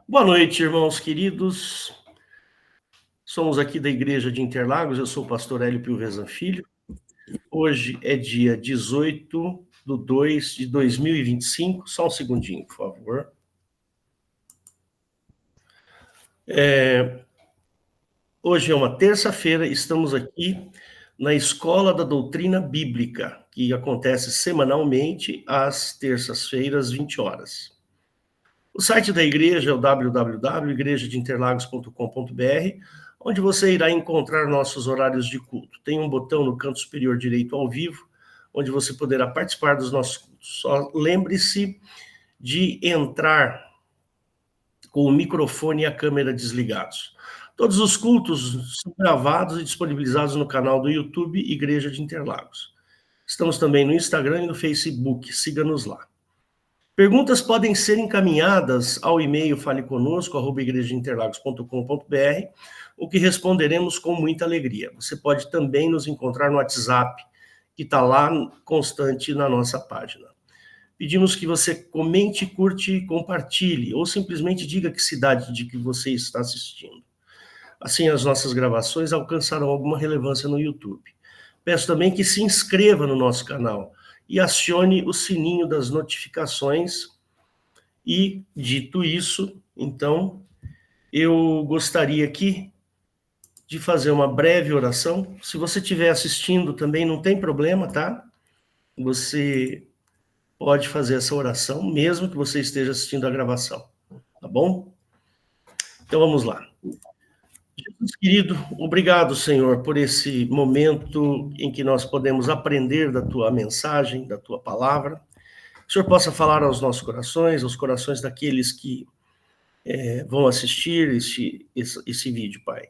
Boa noite, irmãos queridos. Somos aqui da Igreja de Interlagos, eu sou o pastor Hélio Pilvezan Filho. Hoje é dia 18/2/2025. Só um segundinho, por favor. Hoje é uma terça-feira, estamos aqui na Escola da Doutrina Bíblica, que acontece semanalmente às terças-feiras, 20 horas. O site da igreja é o www.igrejadeinterlagos.com.br, onde você irá encontrar nossos horários de culto. Tem um botão no canto superior direito ao vivo, onde você poderá participar dos nossos cultos. Só lembre-se de entrar com o microfone e a câmera desligados. Todos os cultos são gravados e disponibilizados no canal do YouTube Igreja de Interlagos. Estamos também no Instagram e no Facebook, siga-nos lá. Perguntas podem ser encaminhadas ao e-mail faleconosco@igrejadeinterlagos.com.br, o que responderemos com muita alegria. Você pode também nos encontrar no WhatsApp, que está lá constante na nossa página. Pedimos que você comente, curte e compartilhe, ou simplesmente diga que cidade de que você está assistindo. Assim, as nossas gravações alcançarão alguma relevância no YouTube. Peço também que se inscreva no nosso canal e acione o sininho das notificações. E, dito isso, então, eu gostaria aqui de fazer uma breve oração. Se você estiver assistindo também, não tem problema, tá? Você pode fazer essa oração, mesmo que você esteja assistindo a gravação, tá bom? Então, vamos lá. Jesus querido, obrigado, Senhor, por esse momento em que nós podemos aprender da Tua mensagem, da Tua palavra. Que o Senhor possa falar aos nossos corações, aos corações daqueles que vão assistir esse vídeo, Pai.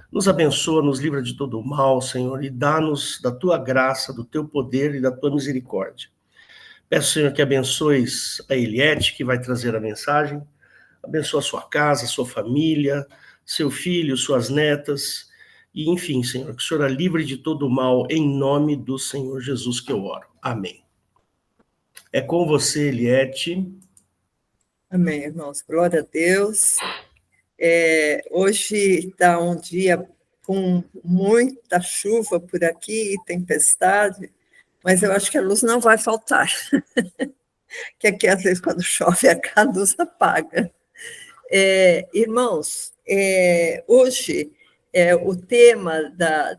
Nos abençoa, nos livra de todo o mal, Senhor, e dá-nos da Tua graça, do Teu poder e da Tua misericórdia. Peço, Senhor, que abençoes a Eliette, que vai trazer a mensagem. Abençoa a sua casa, a sua família, seu filho, suas netas. E, enfim, Senhor, que o Senhor a livre de todo o mal, em nome do Senhor Jesus que eu oro. Amém. É com você, Eliette. Amém, irmãos. Glória a Deus. Hoje está um dia com muita chuva por aqui e tempestade, mas eu acho que a luz não vai faltar. Que aqui, às vezes, quando chove, a luz apaga. Irmãos, hoje o tema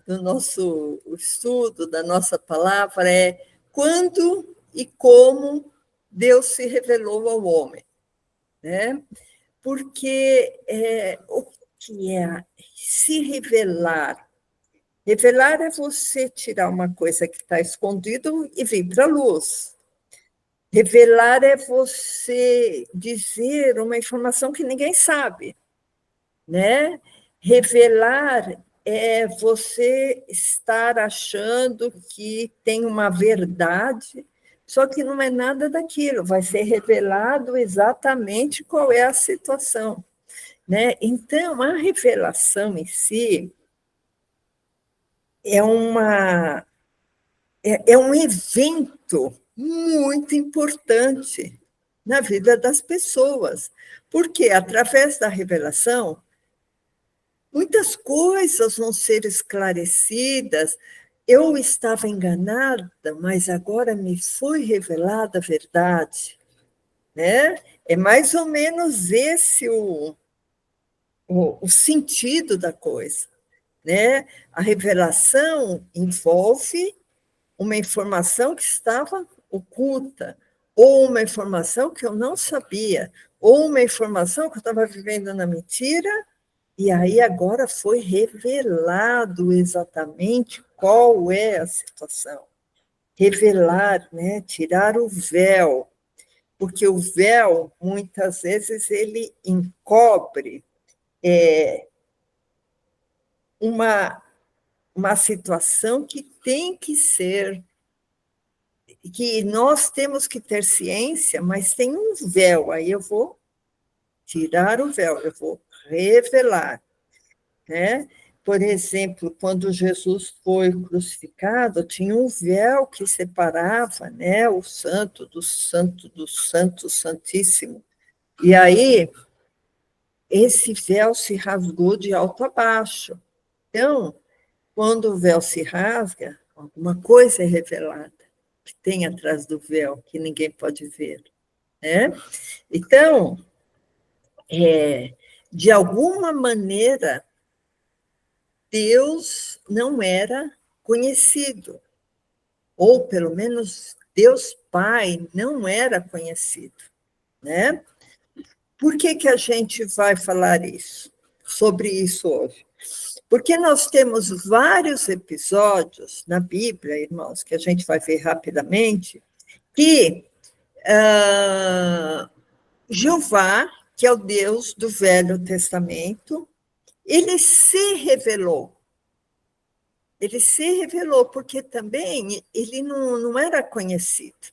do nosso estudo, da nossa palavra, é quando e como Deus se revelou ao homem, né? Porque o que é se revelar? Revelar é você tirar uma coisa que está escondida e vir para a luz. Revelar é você dizer uma informação que ninguém sabe, né? Revelar é você estar achando que tem uma verdade, só que não é nada daquilo, vai ser revelado exatamente qual é a situação, né? Então, a revelação em si é um evento muito importante na vida das pessoas, porque através da revelação muitas coisas vão ser esclarecidas. Eu estava enganada, mas agora me foi revelada a verdade, né? É mais ou menos esse o sentido da coisa, né? A revelação envolve uma informação que estava oculta, ou uma informação que eu não sabia, ou uma informação que eu estava vivendo na mentira, e aí agora foi revelado exatamente qual é a situação. Revelar, né? Tirar o véu, porque o véu, muitas vezes, ele encobre uma situação que tem que ser, que nós temos que ter ciência, mas tem um véu, aí eu vou tirar o véu, eu vou revelar, né? Por exemplo, quando Jesus foi crucificado, tinha um véu que separava, né, o santo do santo do santo santíssimo. E aí esse véu se rasgou de alto a baixo. Então, quando o véu se rasga, alguma coisa é revelada, que tem atrás do véu, que ninguém pode ver, né? Então, de alguma maneira, Deus não era conhecido, ou pelo menos Deus Pai não era conhecido, né? Por que a gente vai falar sobre isso hoje? Porque nós temos vários episódios na Bíblia, irmãos, que a gente vai ver rapidamente, que Jeová, que é o Deus do Velho Testamento, ele se revelou. Ele se revelou, porque também ele não era conhecido,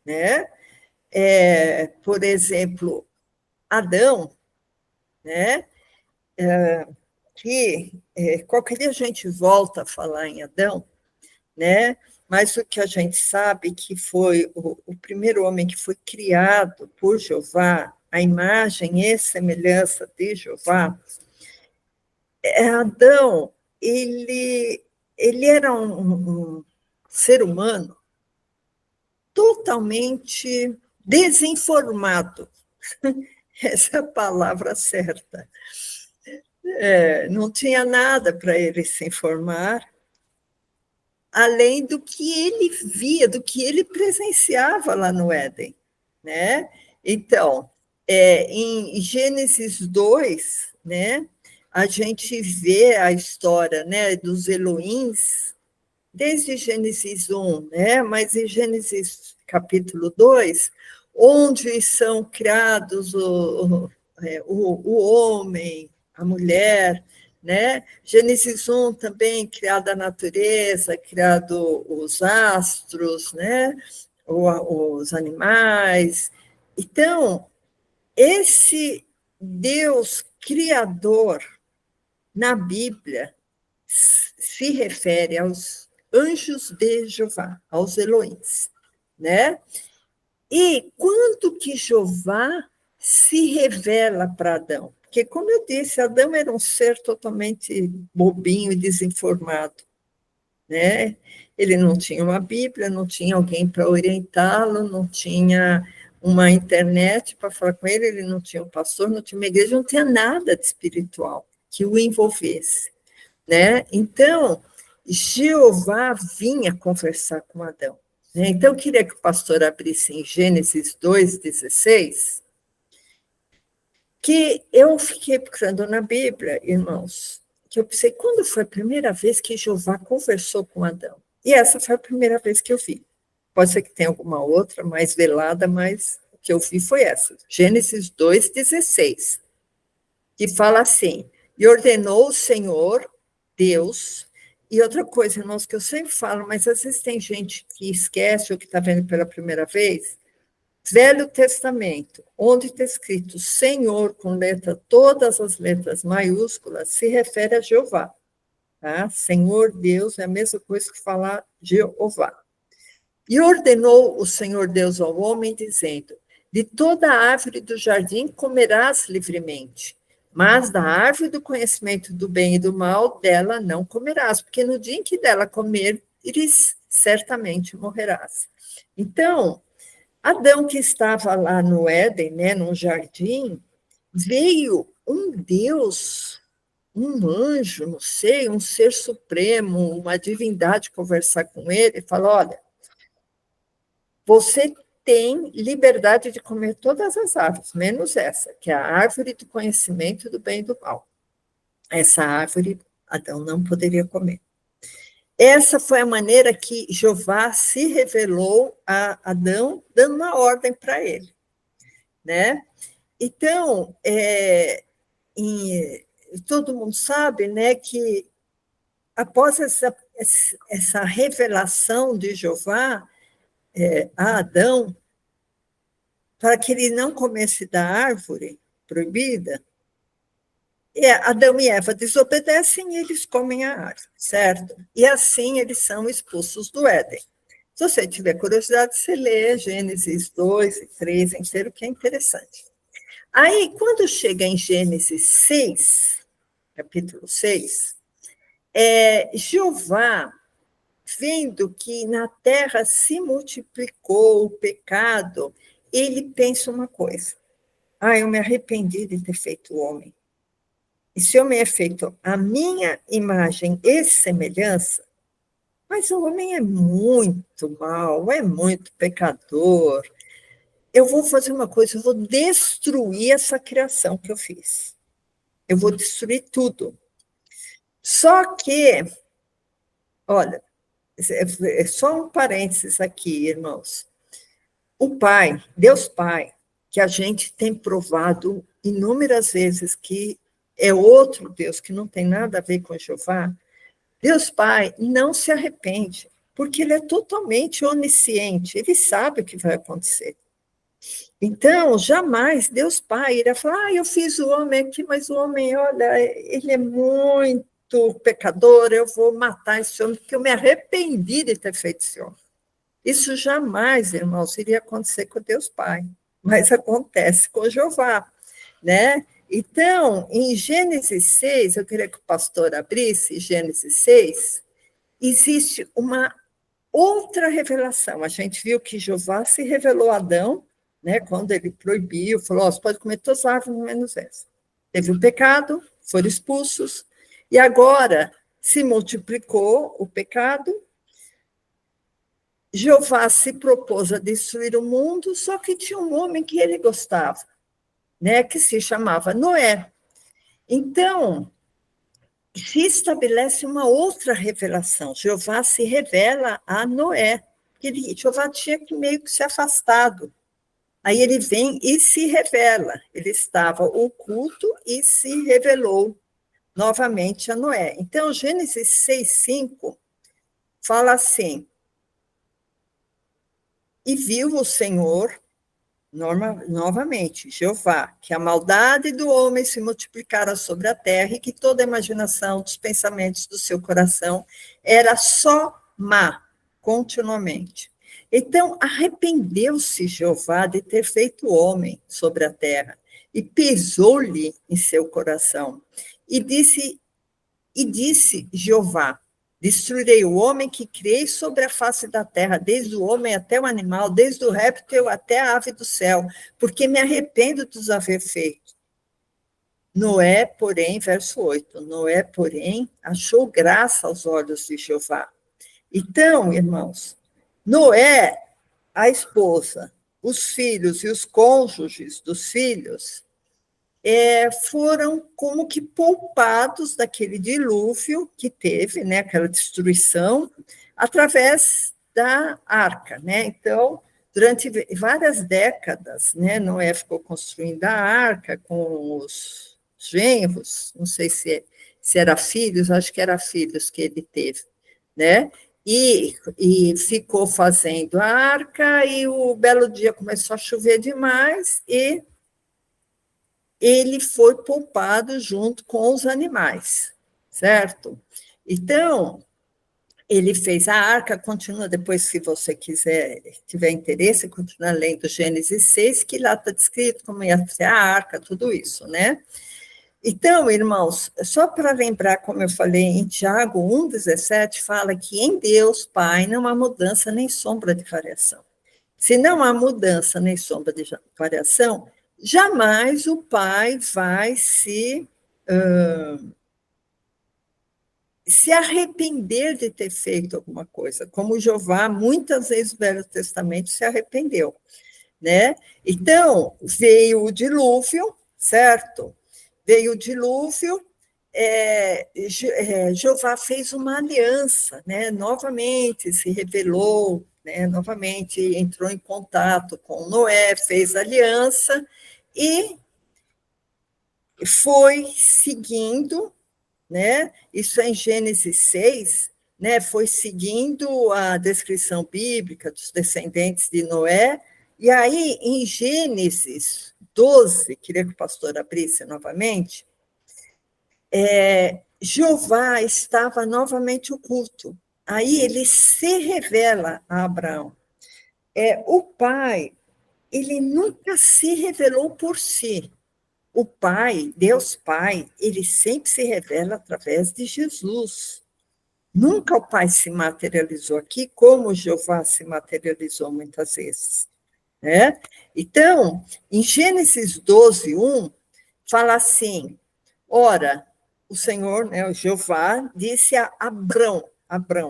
né? Por exemplo, Adão, né? Qualquer dia a gente volta a falar em Adão, né? Mas o que a gente sabe que foi o primeiro homem que foi criado por Jeová, a imagem e semelhança de Jeová, Adão, ele era um ser humano totalmente desinformado. Essa é a palavra certa. Não tinha nada para ele se informar, além do que ele via, do que ele presenciava lá no Éden, né? Então, em Gênesis 2, né, a gente vê a história, né, dos Elohims, desde Gênesis 1, né, mas em Gênesis capítulo 2, onde são criados o homem, a mulher, né? Gênesis 1 também, criada a natureza, criado os astros, né? Os animais. Então, esse Deus criador, na Bíblia, se refere aos anjos de Jeová, aos Elohims, né? E quando que Jeová se revela para Adão? Porque, como eu disse, Adão era um ser totalmente bobinho e desinformado, né? Ele não tinha uma Bíblia, não tinha alguém para orientá-lo, não tinha uma internet para falar com ele, ele não tinha um pastor, não tinha uma igreja, não tinha nada de espiritual que o envolvesse, né? Então, Jeová vinha conversar com Adão, né? Então, eu queria que o pastor abrisse em Gênesis 2,16, que eu fiquei procurando na Bíblia, irmãos, que eu pensei, quando foi a primeira vez que Jeová conversou com Adão? E essa foi a primeira vez que eu vi. Pode ser que tenha alguma outra mais velada, mas o que eu vi foi essa. Gênesis 2,16, que fala assim, e ordenou o Senhor, Deus, e outra coisa, irmãos, que eu sempre falo, mas às vezes tem gente que esquece ou que está vendo pela primeira vez, Velho Testamento, onde está escrito Senhor com todas as letras maiúsculas, se refere a Jeová. Tá? Senhor Deus é a mesma coisa que falar Jeová. E ordenou o Senhor Deus ao homem, dizendo, de toda a árvore do jardim comerás livremente, mas da árvore do conhecimento do bem e do mal, dela não comerás, porque no dia em que dela comeres, certamente morrerás. Então, Adão, que estava lá no Éden, né, no jardim, veio um Deus, um anjo, não sei, um ser supremo, uma divindade conversar com ele e falar, olha, você tem liberdade de comer todas as árvores, menos essa, que é a árvore do conhecimento do bem e do mal. Essa árvore Adão não poderia comer. Essa foi a maneira que Jeová se revelou a Adão, dando uma ordem para ele, né? Então, todo mundo sabe, né, que após essa revelação de Jeová a Adão, para que ele não comesse da árvore proibida, Adão e Eva desobedecem e eles comem a árvore, certo? E assim eles são expulsos do Éden. Se você tiver curiosidade, você lê Gênesis 2 e 3 inteiro, que é interessante. Aí, quando chega em Gênesis 6, capítulo 6, Jeová, vendo que na terra se multiplicou o pecado, ele pensa uma coisa: eu me arrependi de ter feito o homem. E se eu me é feito a minha imagem e semelhança, mas o homem é muito mau, é muito pecador, eu vou fazer uma coisa, eu vou destruir essa criação que eu fiz. Eu vou destruir tudo. Só que, olha, é só um parênteses aqui, irmãos. O Pai, Deus Pai, que a gente tem provado inúmeras vezes que é outro Deus, que não tem nada a ver com Jeová, Deus Pai não se arrepende, porque ele é totalmente onisciente, ele sabe o que vai acontecer. Então, jamais Deus Pai irá falar, eu fiz o homem aqui, mas o homem, olha, ele é muito pecador, eu vou matar esse homem, porque eu me arrependi de ter feito esse homem. Isso jamais, irmãos, iria acontecer com Deus Pai, mas acontece com Jeová, né? Então, em Gênesis 6, eu queria que o pastor abrisse Gênesis 6, existe uma outra revelação. A gente viu que Jeová se revelou a Adão, né, quando ele proibiu, falou, você pode comer todas as árvores, menos essa. Teve o pecado, foram expulsos, e agora se multiplicou o pecado. Jeová se propôs a destruir o mundo, só que tinha um homem que ele gostava, né, que se chamava Noé. Então, se estabelece uma outra revelação. Jeová se revela a Noé. Jeová tinha que meio que se afastado. Aí ele vem e se revela. Ele estava oculto e se revelou novamente a Noé. Então, Gênesis 6:5 fala assim: e viu o Senhor, novamente, Jeová, que a maldade do homem se multiplicara sobre a terra e que toda a imaginação dos pensamentos do seu coração era só má, continuamente. Então, arrependeu-se Jeová de ter feito o homem sobre a terra e pesou-lhe em seu coração. E disse Jeová: destruirei o homem que criei sobre a face da terra, desde o homem até o animal, desde o réptil até a ave do céu, porque me arrependo de os haver feito. Noé, porém, verso 8, Noé, porém, achou graça aos olhos de Jeová. Então, irmãos, Noé, a esposa, os filhos e os cônjuges dos filhos, foram como que poupados daquele dilúvio que teve, né, aquela destruição, através da arca, né? Então, durante várias décadas, né, Noé ficou construindo a arca com os genros, não sei se era filhos, acho que era filhos que ele teve, né? E ficou fazendo a arca, e o belo dia começou a chover demais, e ele foi poupado junto com os animais, certo? Então, ele fez a arca, continua depois, se você quiser, tiver interesse, continua lendo Gênesis 6, que lá está descrito como ia ser a arca, tudo isso, né? Então, irmãos, só para lembrar, como eu falei, em Tiago 1,17, fala que em Deus, Pai, não há mudança nem sombra de variação. Se não há mudança nem sombra de variação, jamais o Pai vai se arrepender de ter feito alguma coisa, como Jeová, muitas vezes no Velho Testamento, se arrependeu, né? Então, veio o dilúvio, certo? Veio o dilúvio, Jeová fez uma aliança, né? Novamente se revelou, né? Novamente entrou em contato com Noé, fez aliança e foi seguindo, né? Isso é em Gênesis 6, né? Foi seguindo a descrição bíblica dos descendentes de Noé, e aí em Gênesis 12, queria que o pastor abrisse novamente, Jeová estava novamente oculto. Aí ele se revela a Abraão. O pai ele nunca se revelou por si. O Pai, Deus Pai, ele sempre se revela através de Jesus. Nunca o Pai se materializou aqui como Jeová se materializou muitas vezes. Né? Então, em Gênesis 12, 1, fala assim, ora, o Senhor, né, o Jeová, disse a Abrão,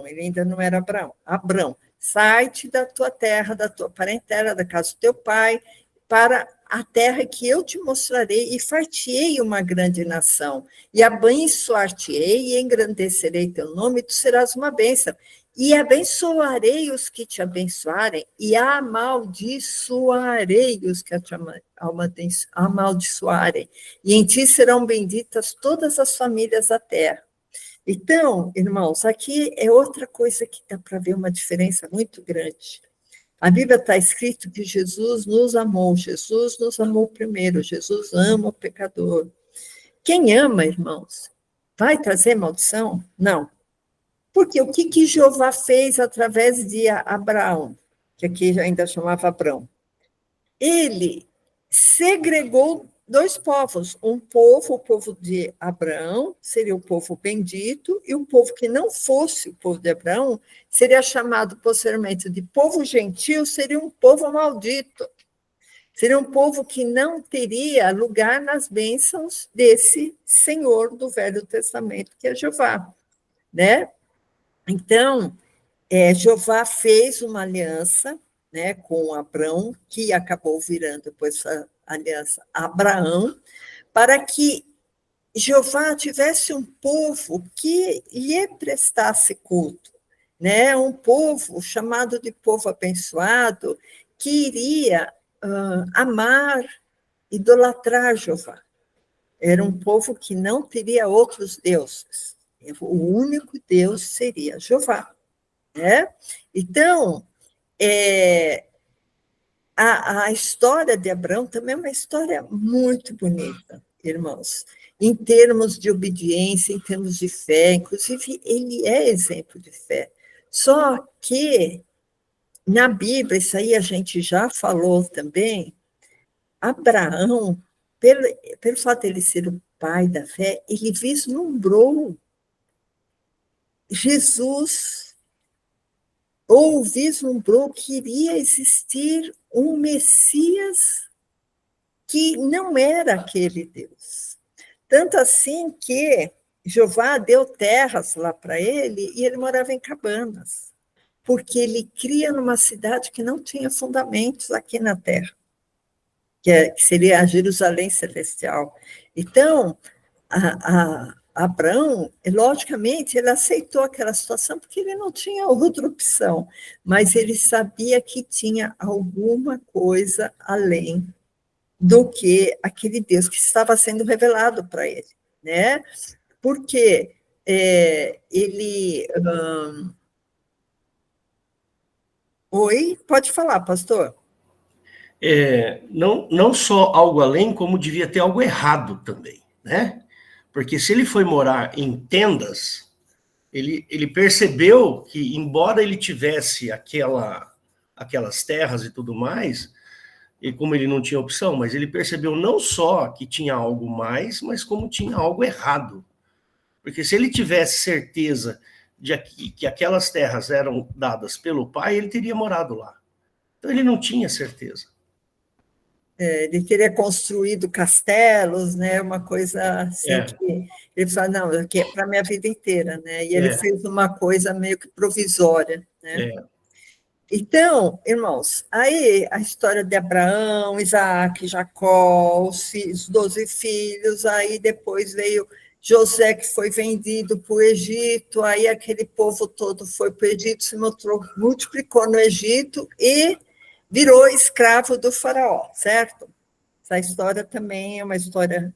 ele ainda não era Abrão, sai-te da tua terra, da tua parentela, da casa do teu pai, para a terra que eu te mostrarei, e far-te-ei uma grande nação, e abençoar-te-ei, e engrandecerei teu nome, e tu serás uma bênção. E abençoarei os que te abençoarem, e amaldiçoarei os que te amaldiçoarem. E em ti serão benditas todas as famílias da terra. Então, irmãos, aqui é outra coisa que dá para ver uma diferença muito grande. A Bíblia está escrito que Jesus nos amou primeiro, Jesus ama o pecador. Quem ama, irmãos, vai trazer maldição? Não. Porque o que Jeová fez através de Abraão, que aqui ainda chamava Abrão? Ele segregou dois povos. Um povo, o povo de Abraão, seria o povo bendito, e o povo que não fosse o povo de Abraão, seria chamado posteriormente de povo gentil, seria um povo maldito. Seria um povo que não teria lugar nas bênçãos desse Senhor do Velho Testamento, que é Jeová, né? Então, Jeová fez uma aliança, né, com Abrão, que acabou virando depois essa aliança Abraão, para que Jeová tivesse um povo que lhe prestasse culto, né, um povo chamado de povo abençoado, que iria amar, idolatrar Jeová. Era um povo que não teria outros deuses. O único Deus seria Jeová. Né? Então, a história de Abraão também é uma história muito bonita, irmãos, em termos de obediência, em termos de fé, inclusive ele é exemplo de fé. Só que, na Bíblia, isso aí a gente já falou também, Abraão, pelo fato de ele ser o pai da fé, ele vislumbrou Jesus, ou vislumbrou que iria existir um Messias que não era aquele Deus. Tanto assim que Jeová deu terras lá para ele e ele morava em cabanas, porque ele cria numa cidade que não tinha fundamentos aqui na terra, que seria a Jerusalém Celestial. Então, Abraão, logicamente, ele aceitou aquela situação porque ele não tinha outra opção, mas ele sabia que tinha alguma coisa além do que aquele Deus que estava sendo revelado para ele, né? Porque ele... Oi, pode falar, pastor. Não só algo além, como devia ter algo errado também, né? Porque se ele foi morar em tendas, ele percebeu que, embora ele tivesse aquelas terras e tudo mais, e como ele não tinha opção, mas ele percebeu não só que tinha algo mais, mas como tinha algo errado. Porque se ele tivesse certeza de que aquelas terras eram dadas pelo pai, ele teria morado lá. Então ele não tinha certeza. Ele teria construído castelos, né, uma coisa assim que ele falou, não, aqui é para a minha vida inteira, né? E ele fez uma coisa meio que provisória, né? Então, irmãos, aí a história de Abraão, Isaac, Jacó, os 12 filhos, aí depois veio José, que foi vendido para o Egito, aí aquele povo todo foi para o Egito, se multiplicou no Egito e virou escravo do faraó, certo? Essa história também é uma história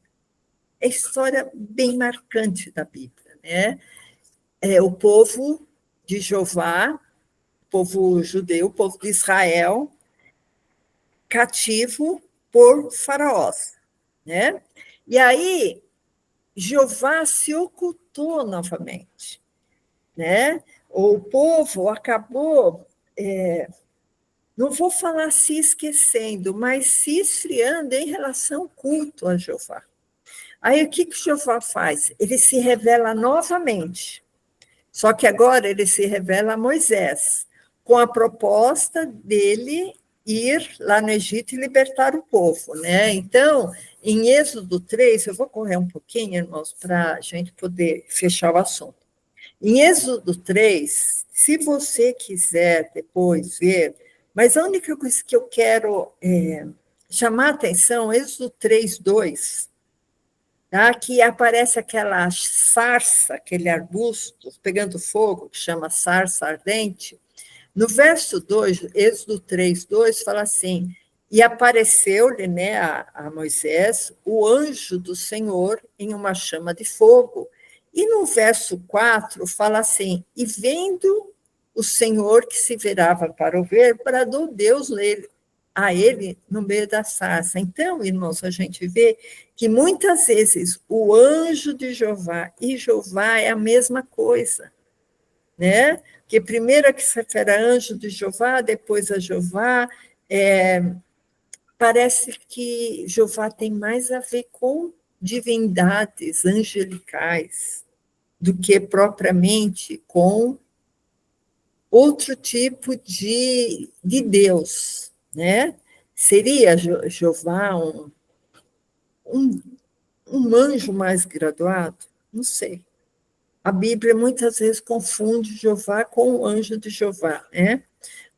bem marcante da Bíblia, né? O povo de Jeová, o povo judeu, o povo de Israel, cativo por faraós, né? E aí, Jeová se ocultou novamente, né? O povo acabou não vou falar se esquecendo, mas se esfriando em relação ao culto a Jeová. Aí o que Jeová faz? Ele se revela novamente, só que agora ele se revela a Moisés, com a proposta dele ir lá no Egito e libertar o povo, né? Então, em Êxodo 3, eu vou correr um pouquinho, irmãos, para a gente poder fechar o assunto. Em Êxodo 3, se você quiser depois ver, mas a única coisa que eu quero chamar a atenção, Êxodo 3, 2, tá? Que aparece aquela sarça, aquele arbusto pegando fogo, que chama sarça ardente. No verso 2, Êxodo 3, 2, fala assim, e apareceu-lhe, né, a Moisés o anjo do Senhor em uma chama de fogo. E no verso 4 fala assim, e vendo o Senhor que se virava para o ver, bradou Deus a ele no meio da sarça. Então, irmãos, a gente vê que muitas vezes o anjo de Jeová e Jeová é a mesma coisa, né? Porque primeiro que se refere a anjo de Jeová, depois a Jeová, parece que Jeová tem mais a ver com divindades angelicais do que propriamente com outro tipo de Deus, né? Seria Jeová um anjo mais graduado? Não sei. A Bíblia muitas vezes confunde Jeová com o anjo de Jeová, né?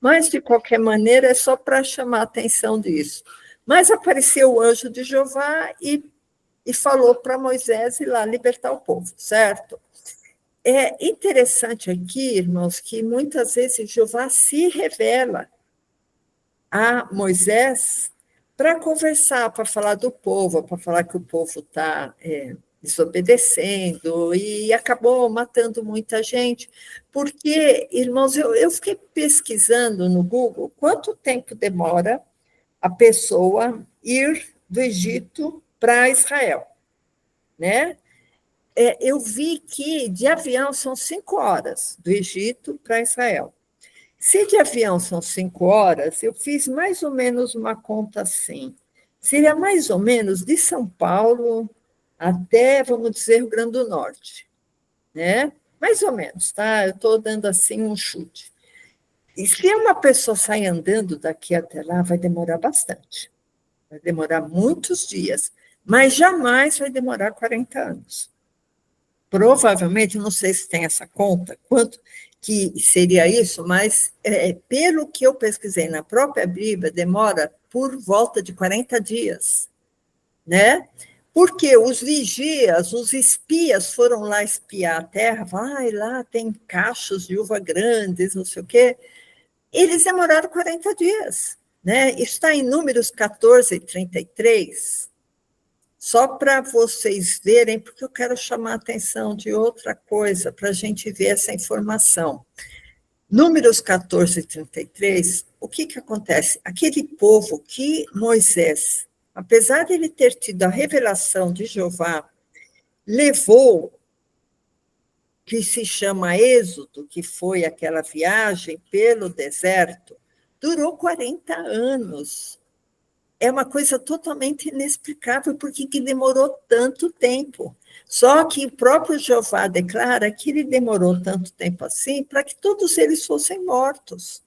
Mas, de qualquer maneira, é só para chamar a atenção disso. Mas apareceu o anjo de Jeová e falou para Moisés ir lá libertar o povo, certo? É interessante aqui, irmãos, que muitas vezes Jeová se revela a Moisés para conversar, para falar do povo, para falar que o povo está desobedecendo e acabou matando muita gente. Porque, irmãos, eu fiquei pesquisando no Google quanto tempo demora a pessoa ir do Egito para Israel, né? Eu vi que de avião são 5 horas do Egito para Israel. Se de avião são 5 horas, eu fiz mais ou menos uma conta assim. Seria mais ou menos de São Paulo até, vamos dizer, Rio Grande do Norte, né? Mais ou menos, tá? Eu estou dando assim um chute. E se uma pessoa sair andando daqui até lá, vai demorar bastante. Vai demorar muitos dias, mas jamais vai demorar 40 anos. Provavelmente, não sei se tem essa conta, quanto que seria isso, mas pelo que eu pesquisei na própria Bíblia, demora por volta de 40 dias, né? Porque os vigias, os espias foram lá espiar a terra, vai lá, tem cachos de uva grandes, não sei o quê. Eles demoraram 40 dias, né? Isso está em Números 14, 33. Só para vocês verem, porque eu quero chamar a atenção de outra coisa, para a gente ver essa informação. Números 14, 33, o que acontece? Aquele povo que Moisés, apesar de ele ter tido a revelação de Jeová, levou, que se chama Êxodo, que foi aquela viagem pelo deserto, durou 40 anos. É uma coisa totalmente inexplicável, porque que demorou tanto tempo. Só que o próprio Jeová declara que ele demorou tanto tempo assim para que todos eles fossem mortos.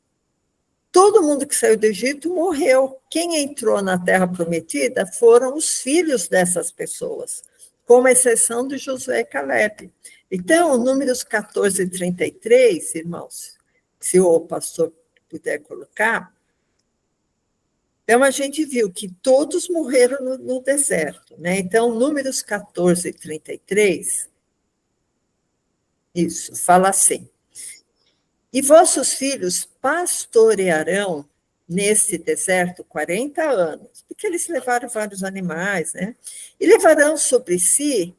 Todo mundo que saiu do Egito morreu. Quem entrou na Terra Prometida foram os filhos dessas pessoas, com exceção de Josué e Caleb. Então, Números 14, 33, irmãos, se o pastor puder colocar. Então, a gente viu que todos morreram no deserto, né? Então, Números 14, 33, isso, fala assim, e vossos filhos pastorearão nesse deserto 40 anos, porque eles levaram vários animais, né? E levarão sobre si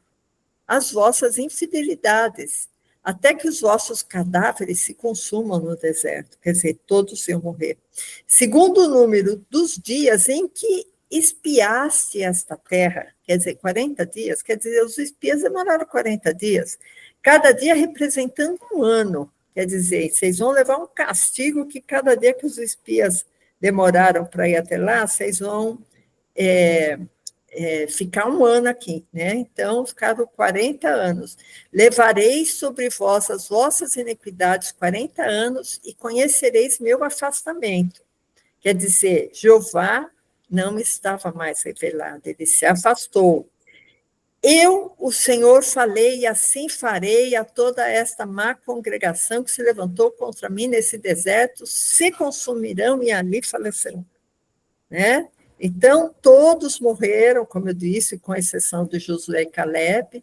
as vossas infidelidades, até que os vossos cadáveres se consumam no deserto, quer dizer, todos iam morrer. Segundo o número dos dias em que espiaste esta terra, quer dizer, 40 dias, quer dizer, os espias demoraram 40 dias, cada dia representando um ano, quer dizer, vocês vão levar um castigo que cada dia que os espias demoraram para ir até lá, vocês vão ficar 1 ano aqui, né? Então, ficaram 40 anos. Levareis sobre vós as vossas iniquidades 40 anos e conhecereis meu afastamento. Quer dizer, Jeová não estava mais revelado, ele se afastou. Eu, o Senhor, falei, e assim farei a toda esta má congregação que se levantou contra mim nesse deserto, se consumirão e ali falecerão. Né? Então, todos morreram, como eu disse, com exceção de Josué e Caleb,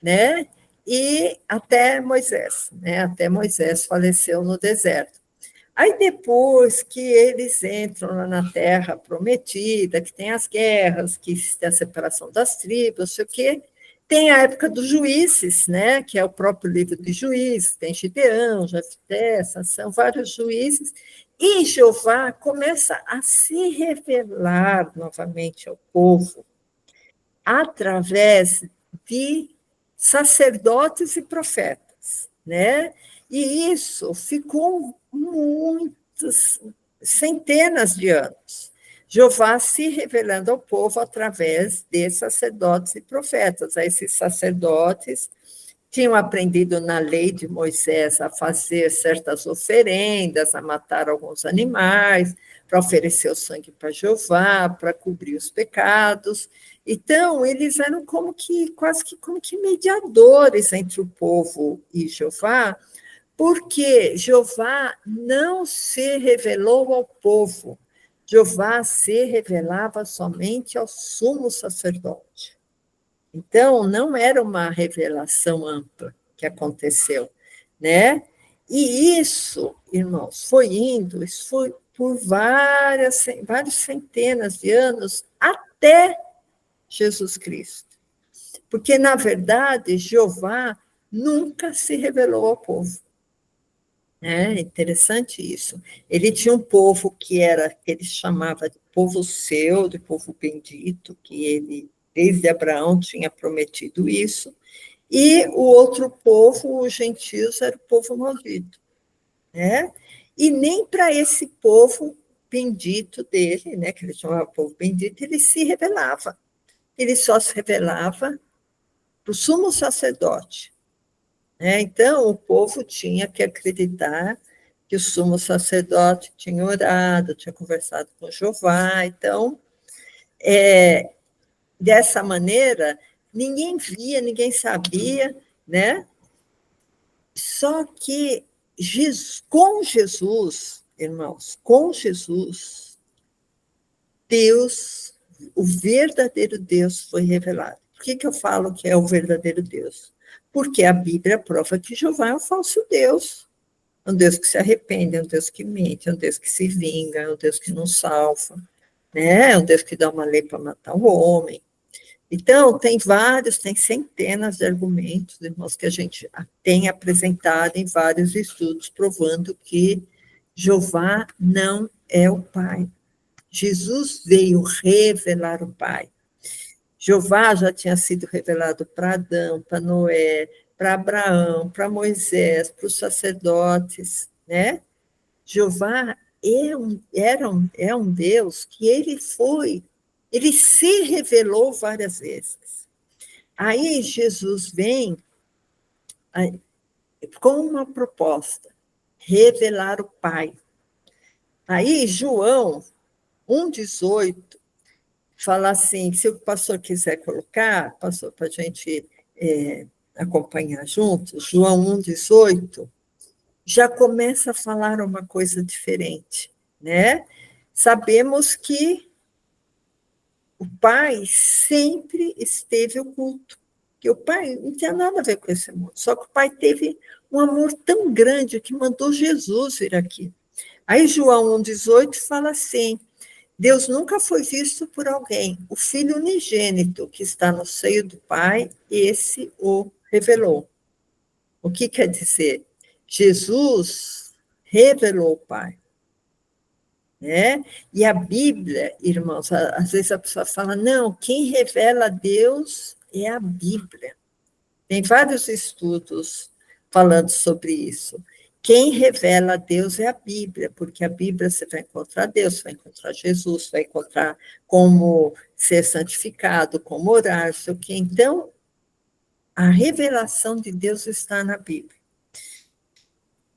né? E até Moisés, né? Até Moisés faleceu no deserto. Aí, depois que eles entram lá na terra prometida, que tem as guerras, que tem a separação das tribos, não sei o quê, tem a época dos juízes, né? Que é o próprio livro de Juízes, tem Gideão, Jefté, Sansão, vários juízes, e Jeová começa a se revelar novamente ao povo através de sacerdotes e profetas, né? E isso ficou muitas, centenas de anos. Jeová se revelando ao povo através de sacerdotes e profetas. Esses sacerdotes tinham aprendido na lei de Moisés a fazer certas oferendas, a matar alguns animais, para oferecer o sangue para Jeová, para cobrir os pecados. Então, eles eram quase que como que mediadores entre o povo e Jeová, porque Jeová não se revelou ao povo. Jeová se revelava somente ao sumo sacerdote. Então, não era uma revelação ampla que aconteceu, né? E isso, irmãos, isso foi por várias centenas de anos até Jesus Cristo. Porque, na verdade, Jeová nunca se revelou ao povo. É interessante isso. Ele tinha um povo que ele chamava de povo seu, de povo bendito, que ele desde Abraão tinha prometido isso, e o outro povo, os gentios, era o povo maldito. Né? E nem para esse povo bendito dele, né, que ele chamava povo bendito, ele se revelava. Ele só se revelava para o sumo sacerdote. Né? Então, o povo tinha que acreditar que o sumo sacerdote tinha orado, tinha conversado com Jeová. Então, dessa maneira, ninguém via, ninguém sabia, né? Só que com Jesus, irmãos, com Jesus, Deus, o verdadeiro Deus foi revelado. Por que eu falo que é o verdadeiro Deus? Porque a Bíblia prova que Jeová é um falso Deus. É um Deus que se arrepende, é um Deus que mente, é um Deus que se vinga, é um Deus que não salva, né? É um Deus que dá uma lei para matar o homem. Então, tem centenas de argumentos, irmãos, que a gente tem apresentado em vários estudos, provando que Jeová não é o Pai. Jesus veio revelar o Pai. Jeová já tinha sido revelado para Adão, para Noé, para Abraão, para Moisés, para os sacerdotes, né? Jeová é um Deus que ele se revelou várias vezes. Aí Jesus vem com uma proposta, revelar o Pai. Aí João 1,18 fala assim, se o pastor quiser colocar, pastor, para a gente acompanhar juntos, João 1,18, já começa a falar uma coisa diferente, né? Sabemos que o Pai sempre esteve oculto, que o Pai não tinha nada a ver com esse mundo, só que o Pai teve um amor tão grande que mandou Jesus vir aqui. Aí João 1,18 fala assim, Deus nunca foi visto por alguém, o Filho unigênito que está no seio do Pai, esse o revelou. O que quer dizer? Jesus revelou o Pai. Né? E a Bíblia, irmãos, às vezes a pessoa fala, não, quem revela Deus é a Bíblia. Tem vários estudos falando sobre isso. quem revela a Deus é a Bíblia, porque a Bíblia você vai encontrar Deus, vai encontrar Jesus, vai encontrar como ser santificado, como orar, sei o quê. Então, a revelação de Deus está na Bíblia.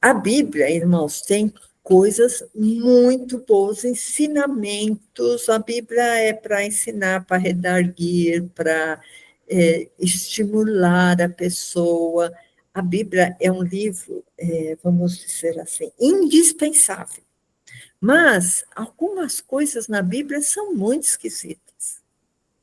A Bíblia, irmãos, tem coisas muito boas, ensinamentos. A Bíblia é para ensinar, para redarguir, para estimular a pessoa. A Bíblia é um livro, vamos dizer assim, indispensável. Mas algumas coisas na Bíblia são muito esquisitas,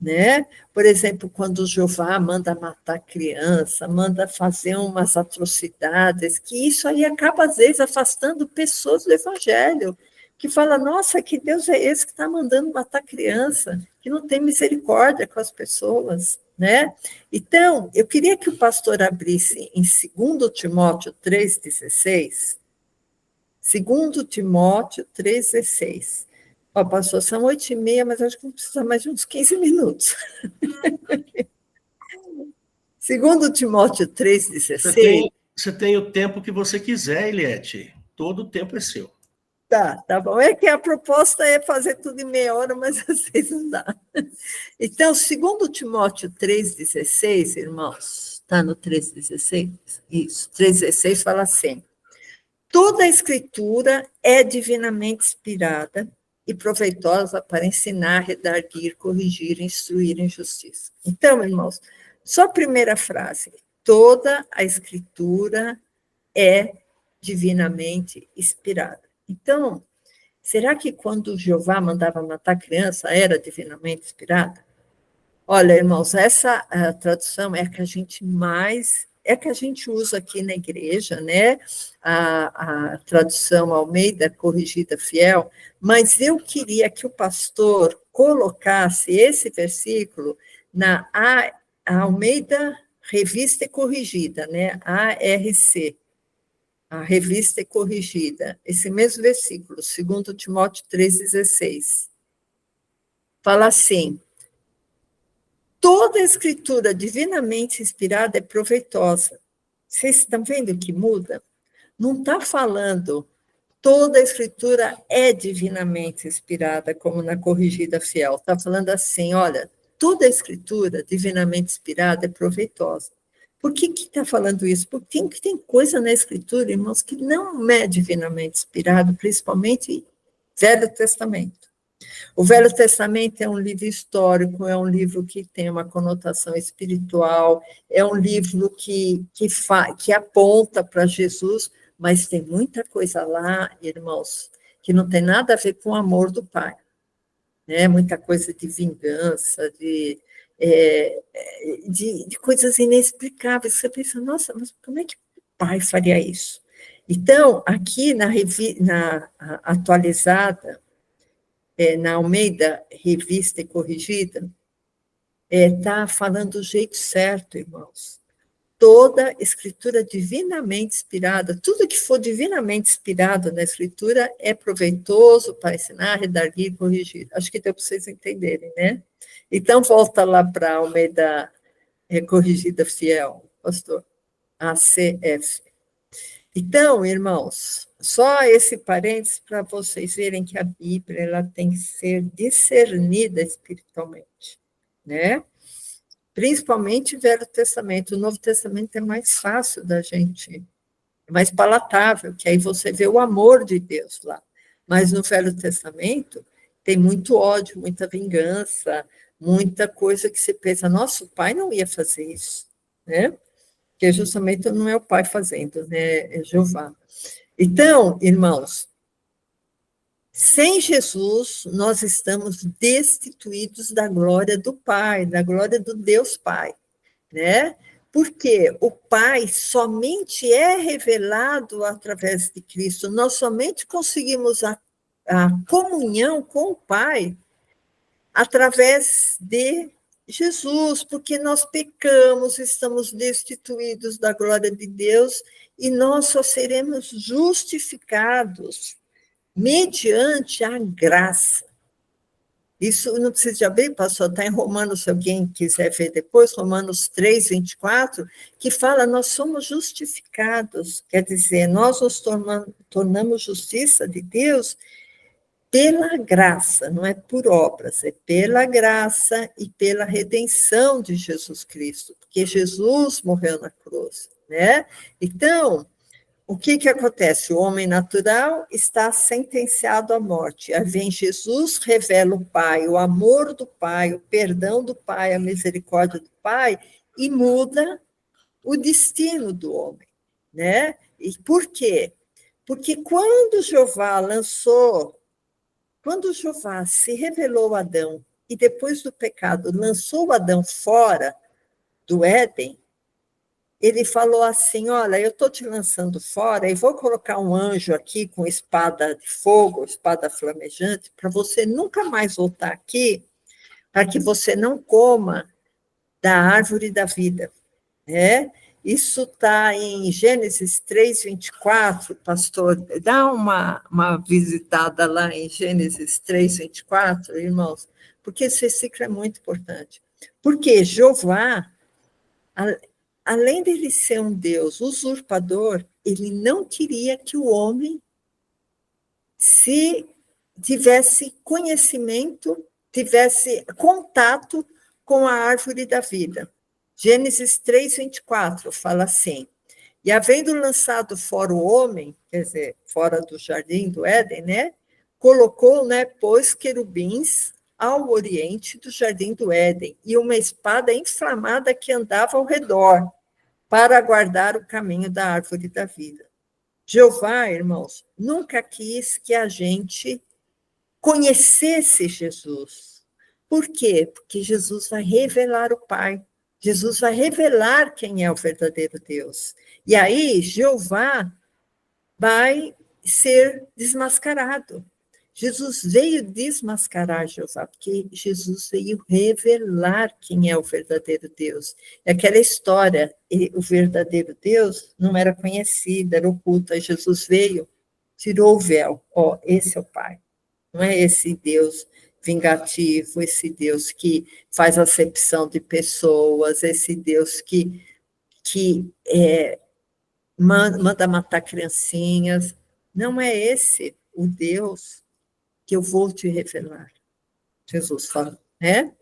né? Por exemplo, quando Jeová manda matar criança, manda fazer umas atrocidades, que isso aí acaba, às vezes, afastando pessoas do Evangelho, que fala, nossa, que Deus é esse que está mandando matar criança, que não tem misericórdia com as pessoas, né? Então, eu queria que o pastor abrisse em 2 Timóteo 3,16, 2 Timóteo 3,16. Ó, pastor, são 8h30, mas acho que não precisa mais de uns 15 minutos. 2 Timóteo 3,16. Você tem o tempo que você quiser, Eliette. Todo o tempo é seu. Tá bom. É que a proposta é fazer tudo em meia hora, mas às vezes não dá. Então, 2 Timóteo 3,16, irmãos, está no 3,16? Isso, 3,16 fala assim: toda a escritura é divinamente inspirada e proveitosa para ensinar, redarguir, corrigir, instruir em justiça. Então, irmãos, só a primeira frase: toda a escritura é divinamente inspirada. Então, será que quando Jeová mandava matar criança era divinamente inspirada? Olha, irmãos, essa tradução é a que a gente usa aqui na igreja, né? A tradução Almeida Corrigida Fiel, mas eu queria que o pastor colocasse esse versículo na Almeida Revista e Corrigida, né? ARC, a Revista e Corrigida, esse mesmo versículo, 2 Timóteo 3,16. Fala assim: toda a escritura divinamente inspirada é proveitosa. Vocês estão vendo que muda? Não está falando toda a escritura é divinamente inspirada, como na Corrigida Fiel. Está falando assim, olha, toda a escritura divinamente inspirada é proveitosa. Por que está falando isso? Porque tem coisa na escritura, irmãos, que não é divinamente inspirado, principalmente Velho Testamento. O Velho Testamento é um livro histórico, é um livro que tem uma conotação espiritual, é um livro que aponta para Jesus, mas tem muita coisa lá, irmãos, que não tem nada a ver com o amor do Pai. Né? Muita coisa de vingança, de coisas inexplicáveis. Você pensa, nossa, mas como é que o Pai faria isso? Então, aqui na atualizada, na Almeida Revista e Corrigida, está falando do jeito certo, irmãos. Toda escritura divinamente inspirada, tudo que for divinamente inspirado na escritura é proveitoso para ensinar, redarguir e corrigir. Acho que deu para vocês entenderem, né? Então, volta lá para a Almeida Corrigida Fiel, pastor, ACF. Então, irmãos, só esse parênteses para vocês verem que a Bíblia ela tem que ser discernida espiritualmente, né? Principalmente o Velho Testamento. O Novo Testamento é mais fácil da gente, é mais palatável, que aí você vê o amor de Deus lá. Mas no Velho Testamento tem muito ódio, muita vingança, muita coisa que se pensa, nosso pai não ia fazer isso, né? Porque justamente não é o pai fazendo, né? É Jeová. Então, irmãos, sem Jesus, nós estamos destituídos da glória do Pai, da glória do Deus Pai, né? Porque o Pai somente é revelado através de Cristo, nós somente conseguimos a comunhão com o Pai através de Jesus, porque nós pecamos, estamos destituídos da glória de Deus e nós só seremos justificados mediante a graça. Isso não precisa de abrir, pastor, está em Romanos, se alguém quiser ver depois, Romanos 3, 24, que fala, nós somos justificados, quer dizer, nós nos tornamos justiça de Deus pela graça, não é por obras, é pela graça e pela redenção de Jesus Cristo, porque Jesus morreu na cruz, né? Então, o que acontece? O homem natural está sentenciado à morte. Aí vem Jesus, revela o Pai, o amor do Pai, o perdão do Pai, a misericórdia do Pai, e muda o destino do homem, né? E por quê? Porque quando Jeová se revelou a Adão e depois do pecado lançou Adão fora do Éden, ele falou assim, olha, eu estou te lançando fora e vou colocar um anjo aqui com espada de fogo, espada flamejante, para você nunca mais voltar aqui, para que você não coma da árvore da vida, né? Isso está em Gênesis 3, 24, pastor, dá uma visitada lá em Gênesis 3, 24, irmãos, porque esse versículo é muito importante. Porque Jeová, além de ele ser um Deus usurpador, ele não queria que o homem se tivesse conhecimento, tivesse contato com a árvore da vida. Gênesis 3, 24 fala assim, e havendo lançado fora o homem, quer dizer, fora do jardim do Éden, né, colocou, né, pôs querubins ao oriente do jardim do Éden, e uma espada inflamada que andava ao redor, para guardar o caminho da árvore da vida. Jeová, irmãos, nunca quis que a gente conhecesse Jesus. Por quê? Porque Jesus vai revelar o Pai. Jesus vai revelar quem é o verdadeiro Deus. E aí, Jeová vai ser desmascarado. Jesus veio desmascarar Jeová, porque Jesus veio revelar quem é o verdadeiro Deus. É aquela história, o verdadeiro Deus não era conhecido, era oculto, aí Jesus veio, tirou o véu, ó, esse é o Pai. Não é esse Deus vingativo, esse Deus que faz acepção de pessoas, esse Deus que manda matar criancinhas. Não é esse o Deus que eu vou te revelar. Jesus fala, né?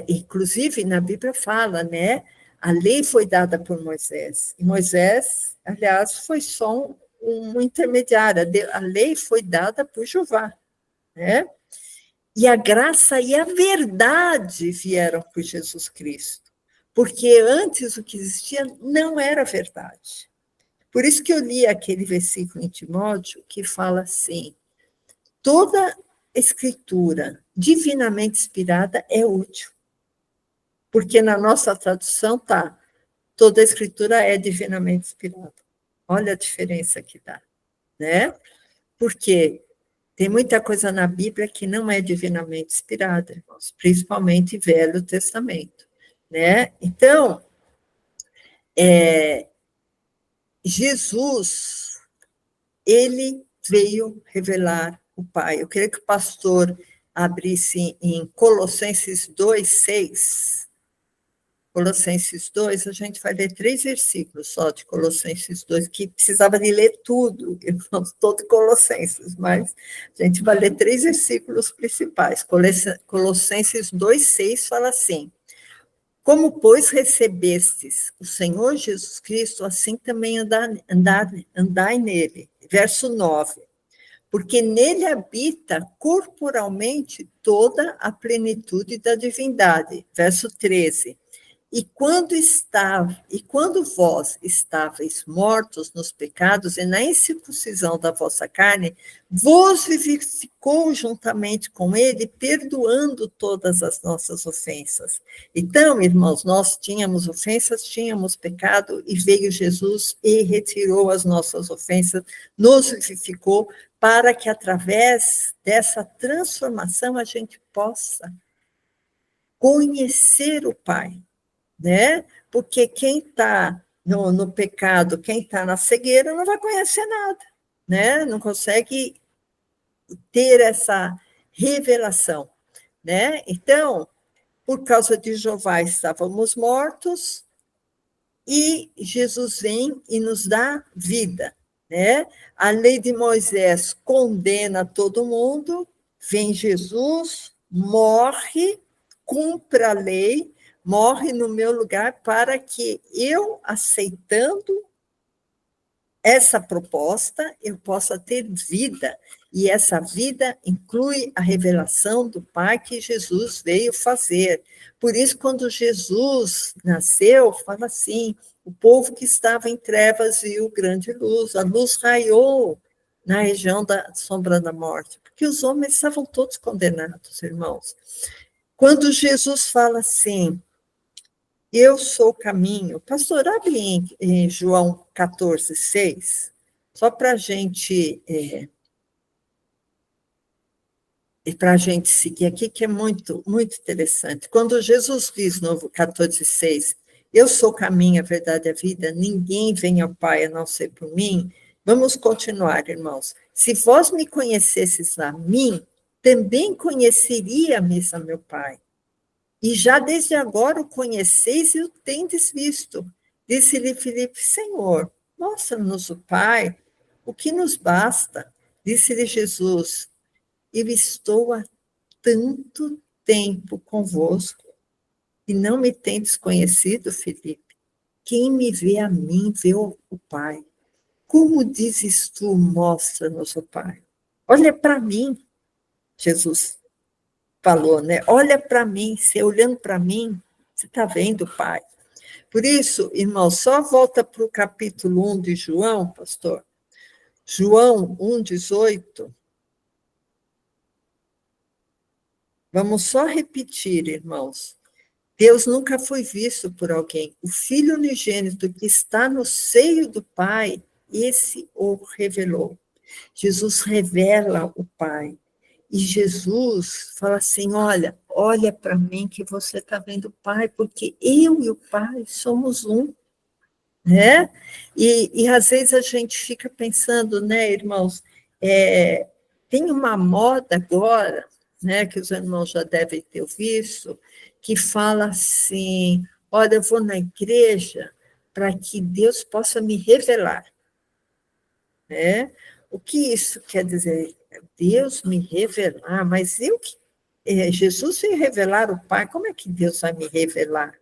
Inclusive, na Bíblia fala, né? A lei foi dada por Moisés. E Moisés, aliás, foi só um intermediário. A lei foi dada por Jeová, né? E a graça e a verdade vieram por Jesus Cristo. Porque antes o que existia não era verdade. Por isso que eu li aquele versículo em Timóteo que fala assim, toda escritura divinamente inspirada é útil. Porque na nossa tradução está, toda escritura é divinamente inspirada. Olha a diferença que dá, né? Porque tem muita coisa na Bíblia que não é divinamente inspirada, irmãos, principalmente Velho Testamento, né? Então, Jesus, ele veio revelar o Pai. Eu queria que o pastor abrisse em Colossenses 2, 6. Colossenses 2, a gente vai ler 3 versículos só de Colossenses 2, que precisava de ler tudo, irmãos, todo Colossenses, mas a gente vai ler 3 versículos principais. Colossenses 2, 6 fala assim, como, pois, recebestes o Senhor Jesus Cristo, assim também andai nele. Verso 9. Porque nele habita corporalmente toda a plenitude da divindade. Verso 13. E quando vós estáveis mortos nos pecados e na incircuncisão da vossa carne, vos vivificou juntamente com ele, perdoando todas as nossas ofensas. Então, irmãos, nós tínhamos ofensas, tínhamos pecado, e veio Jesus e retirou as nossas ofensas, nos vivificou, para que através dessa transformação a gente possa conhecer o Pai. Né? Porque quem está no pecado, quem está na cegueira, não vai conhecer nada, né? Não consegue ter essa revelação. né? Então, por causa de Jeová estávamos mortos, e Jesus vem e nos dá vida, né? A lei de Moisés condena todo mundo, vem Jesus, morre, cumpre a lei, morre no meu lugar para que eu, aceitando essa proposta, eu possa ter vida, e essa vida inclui a revelação do Pai que Jesus veio fazer. Por isso, quando Jesus nasceu, fala assim, o povo que estava em trevas viu grande luz, a luz raiou na região da sombra da morte, porque os homens estavam todos condenados, irmãos. Quando Jesus fala assim, eu sou o caminho. Pastor, abre em João 14, 6, só para a gente seguir aqui, que é muito, muito interessante. Quando Jesus diz no 14, 6, eu sou o caminho, a verdade e a vida, ninguém vem ao Pai a não ser por mim. Vamos continuar, irmãos. Se vós me conhecesses a mim, também conheceria-me a meu Pai. E já desde agora o conheceis e o tendes visto. Disse-lhe Filipe, Senhor, mostra-nos o Pai, o que nos basta. Disse-lhe Jesus, eu estou há tanto tempo convosco e não me tendes conhecido, Filipe. Quem me vê a mim, vê o Pai. Como dizes tu, mostra-nos o Pai? Olha para mim, Jesus falou, né? Olha para mim, você olhando para mim, você está vendo, Pai. Por isso, irmão, só volta para o capítulo 1 de João, pastor. João 1,18. Vamos só repetir, irmãos. Deus nunca foi visto por alguém. O Filho unigênito que está no seio do Pai, esse o revelou. Jesus revela o Pai. E Jesus fala assim, olha para mim que você está vendo o Pai, porque eu e o Pai somos um, né? E às vezes a gente fica pensando, né, irmãos, tem uma moda agora, né, que os irmãos já devem ter visto, que fala assim, olha, eu vou na igreja para que Deus possa me revelar, né? O que isso quer dizer? Deus me revelar, mas Jesus veio revelar o Pai, como é que Deus vai me revelar?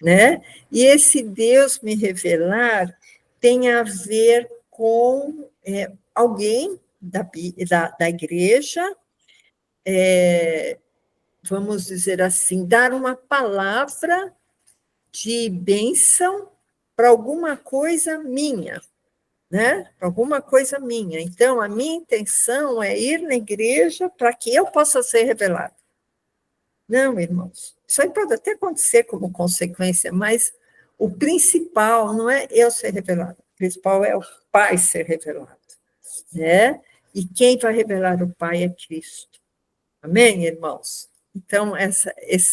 Né? E esse Deus me revelar tem a ver com alguém da igreja, vamos dizer assim, dar uma palavra de bênção para alguma coisa minha, né? Alguma coisa minha. Então, a minha intenção é ir na igreja para que eu possa ser revelado. Não, irmãos, isso aí pode até acontecer como consequência, mas o principal não é eu ser revelado, o principal é o Pai ser revelado, né? E quem vai revelar o Pai é Cristo. Amém, irmãos? Então, essa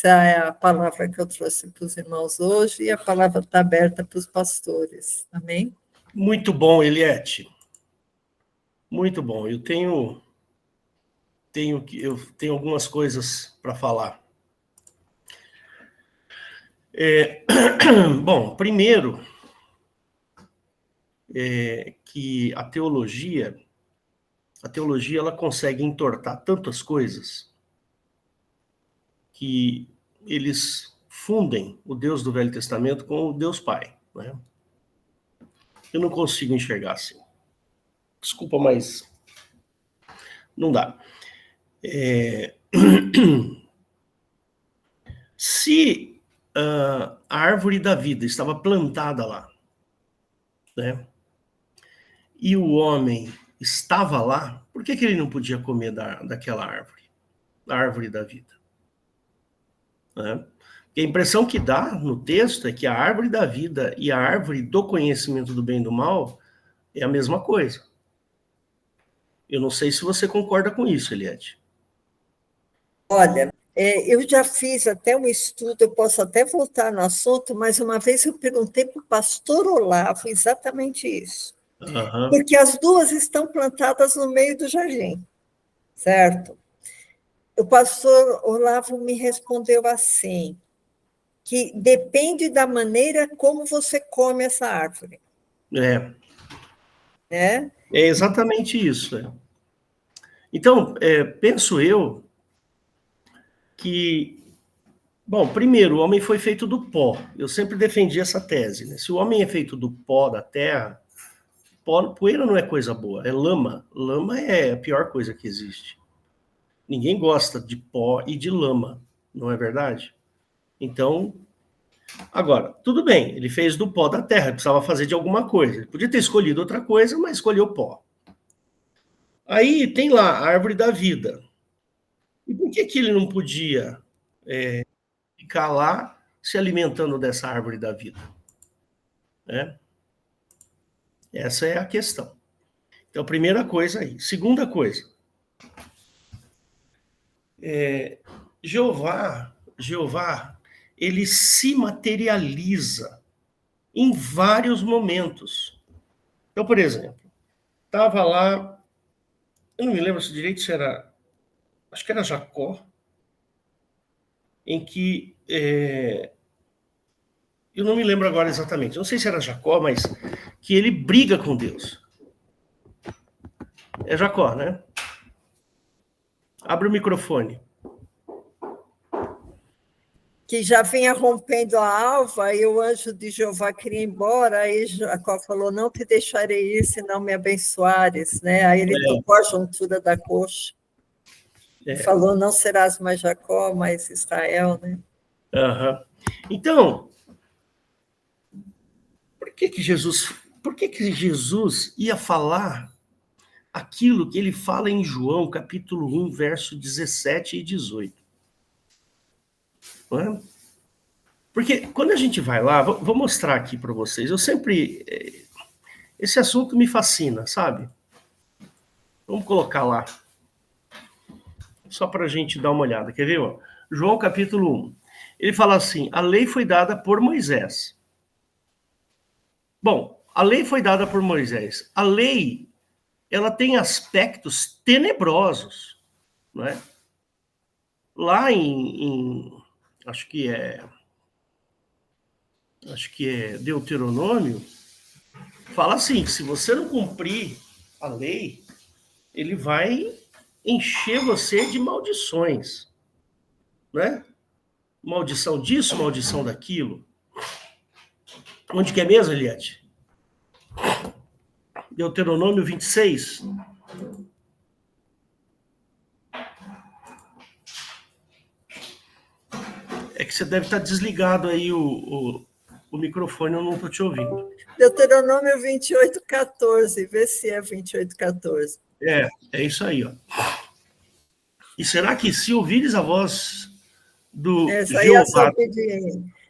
é a palavra que eu trouxe para os irmãos hoje, e a palavra está aberta para os pastores. Amém? Muito bom, Eliette. Muito bom. Eu tenho algumas coisas para falar. Bom, primeiro, que a teologia ela consegue entortar tantas coisas que eles fundem o Deus do Velho Testamento com o Deus Pai, né? Eu não consigo enxergar assim. Desculpa, mas não dá. Se a árvore da vida estava plantada lá, né? E o homem estava lá, por que ele não podia comer daquela árvore? Da árvore da vida. Né? E a impressão que dá no texto é que a árvore da vida e a árvore do conhecimento do bem e do mal é a mesma coisa. Eu não sei se você concorda com isso, Eliette. Olha, eu já fiz até um estudo, eu posso até voltar no assunto, mas uma vez eu perguntei para o pastor Olavo exatamente isso. Uhum. Porque as duas estão plantadas no meio do jardim, certo? O pastor Olavo me respondeu assim, que depende da maneira como você come essa árvore. É, Né? é exatamente isso. Então, penso eu que, bom, primeiro, o homem foi feito do pó. Eu sempre defendi essa tese, né? Se o homem é feito do pó da terra, poeira não é coisa boa, é lama. Lama é a pior coisa que existe. Ninguém gosta de pó e de lama, não é verdade? Então, agora, tudo bem, ele fez do pó da terra, ele precisava fazer de alguma coisa. Ele podia ter escolhido outra coisa, mas escolheu pó. Aí tem lá a árvore da vida. E por que ele não podia ficar lá se alimentando dessa árvore da vida? Né? Essa é a questão. Então, primeira coisa aí. Segunda coisa. Jeová, ele se materializa em vários momentos. Então, por exemplo, estava lá, eu não me lembro se direito se era, acho que era Jacó, em que, eu não me lembro agora exatamente, não sei se era Jacó, mas que ele briga com Deus. É Jacó, né? Abre o microfone. Que já vinha rompendo a alva, e o anjo de Jeová queria ir embora, aí Jacó falou, não te deixarei ir, se não me abençoares, né? Aí ele tocou a juntura da coxa, e falou, não serás mais Jacó, mas Israel, né? Uhum. Então, por que Jesus ia falar aquilo que ele fala em João, capítulo 1, verso 17 e 18? Não é? Porque quando a gente vai lá, vou mostrar aqui para vocês, eu sempre... Esse assunto me fascina, sabe? Vamos colocar lá. Só para a gente dar uma olhada. Quer ver? Ó? João capítulo 1. Ele fala assim, a lei foi dada por Moisés. Bom, a lei foi dada por Moisés. A lei, ela tem aspectos tenebrosos, não é? Lá acho que é Deuteronômio, fala assim, que se você não cumprir a lei, ele vai encher você de maldições, né? Maldição disso, maldição daquilo. Onde que é mesmo, Eliette? Deuteronômio 26. É que você deve estar desligado aí o microfone, eu não estou te ouvindo. Deuteronômio 28:14, vê se é 28:14. É isso aí, ó. E será que se ouvires a voz do essa aí Jeová...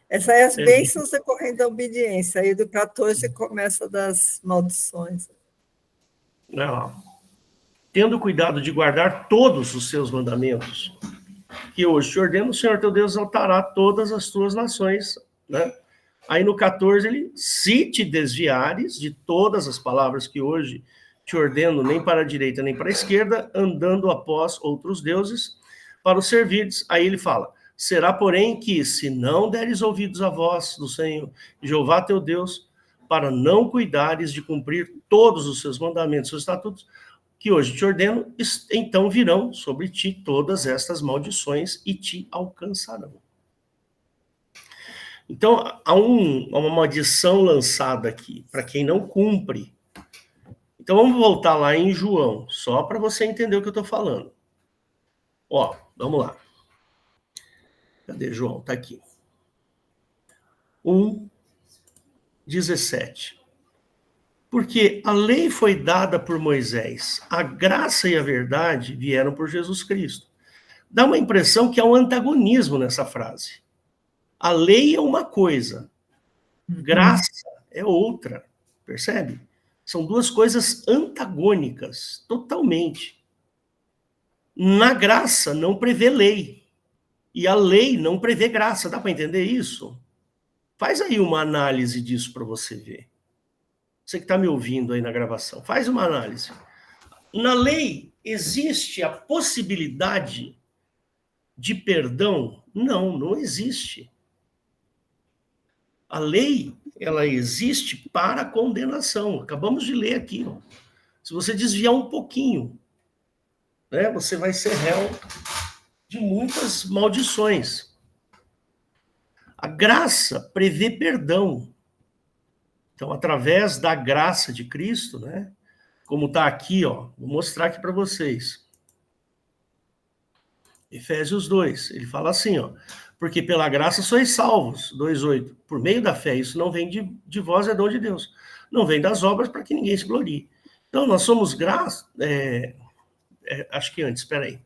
Essa é as bênçãos decorrendo da obediência. Aí do 14 começa das maldições. Não. Tendo cuidado de guardar todos os seus mandamentos, que hoje te ordeno, o Senhor teu Deus exaltará todas as tuas nações, né? Aí no 14, ele, se te desviares de todas as palavras que hoje te ordeno, nem para a direita nem para a esquerda, andando após outros deuses, para os servires. Aí ele fala, será, porém, que se não deres ouvidos à voz do Senhor, Jeová teu Deus, para não cuidares de cumprir todos os seus mandamentos, seus estatutos, que hoje te ordeno, então virão sobre ti todas estas maldições e te alcançarão. Então, há uma maldição lançada aqui, para quem não cumpre. Então, vamos voltar lá em João, só para você entender o que eu estou falando. Ó, vamos lá. Cadê João? Está aqui. 1:17. Porque a lei foi dada por Moisés, a graça e a verdade vieram por Jesus Cristo. Dá uma impressão que há um antagonismo nessa frase. A lei é uma coisa, graça é outra, percebe? São duas coisas antagônicas, totalmente. Na graça não prevê lei, e a lei não prevê graça, dá para entender isso? Faz aí uma análise disso para você ver. Você que está me ouvindo aí na gravação, faz uma análise. Na lei existe a possibilidade de perdão? Não, não existe. A lei, ela existe para a condenação. Acabamos de ler aqui. Ó. Se você desviar um pouquinho, né, você vai ser réu de muitas maldições. A graça prevê perdão. Então, através da graça de Cristo, né, como está aqui, ó, vou mostrar aqui para vocês. Efésios 2, ele fala assim, ó, porque pela graça sois salvos, 2:8, por meio da fé, isso não vem de vós, é dom de Deus, não vem das obras para que ninguém se glorie. Então, nós somos graça, acho que antes, espera aí.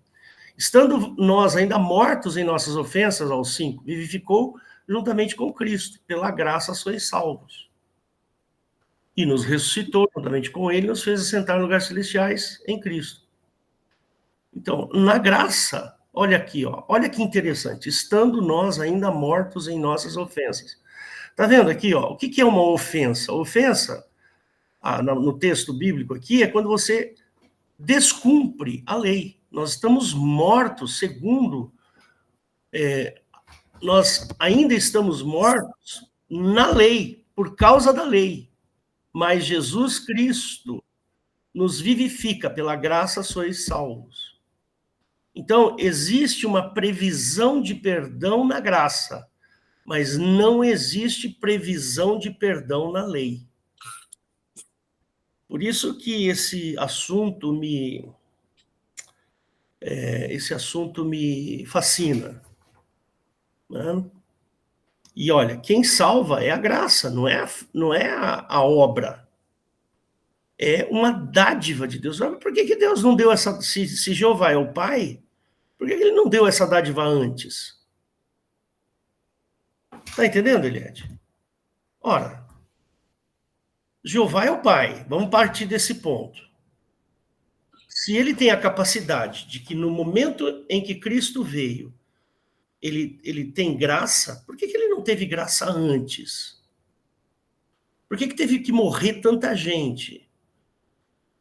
Estando nós ainda mortos em nossas ofensas, aos 5, vivificou juntamente com Cristo, pela graça sois salvos. E nos ressuscitou juntamente com ele, nos fez assentar em lugares celestiais em Cristo. Então, na graça, olha aqui, ó, olha que interessante, estando nós ainda mortos em nossas ofensas. Tá vendo aqui, ó, o que é uma ofensa? Ofensa, no texto bíblico aqui, é quando você descumpre a lei. Nós estamos mortos, segundo, nós ainda estamos mortos na lei, por causa da lei. Mas Jesus Cristo nos vivifica, pela graça sois salvos. Então, existe uma previsão de perdão na graça, mas não existe previsão de perdão na lei. Por isso que esse assunto me fascina. Né? E olha, quem salva é a graça, não é a obra. É uma dádiva de Deus. Por que Deus não deu essa... Se Jeová é o Pai, por que ele não deu essa dádiva antes? Está entendendo, Eliade? Ora, Jeová é o Pai. Vamos partir desse ponto. Se ele tem a capacidade de que no momento em que Cristo veio, ele tem graça, por que ele não teve graça antes? Por que teve que morrer tanta gente?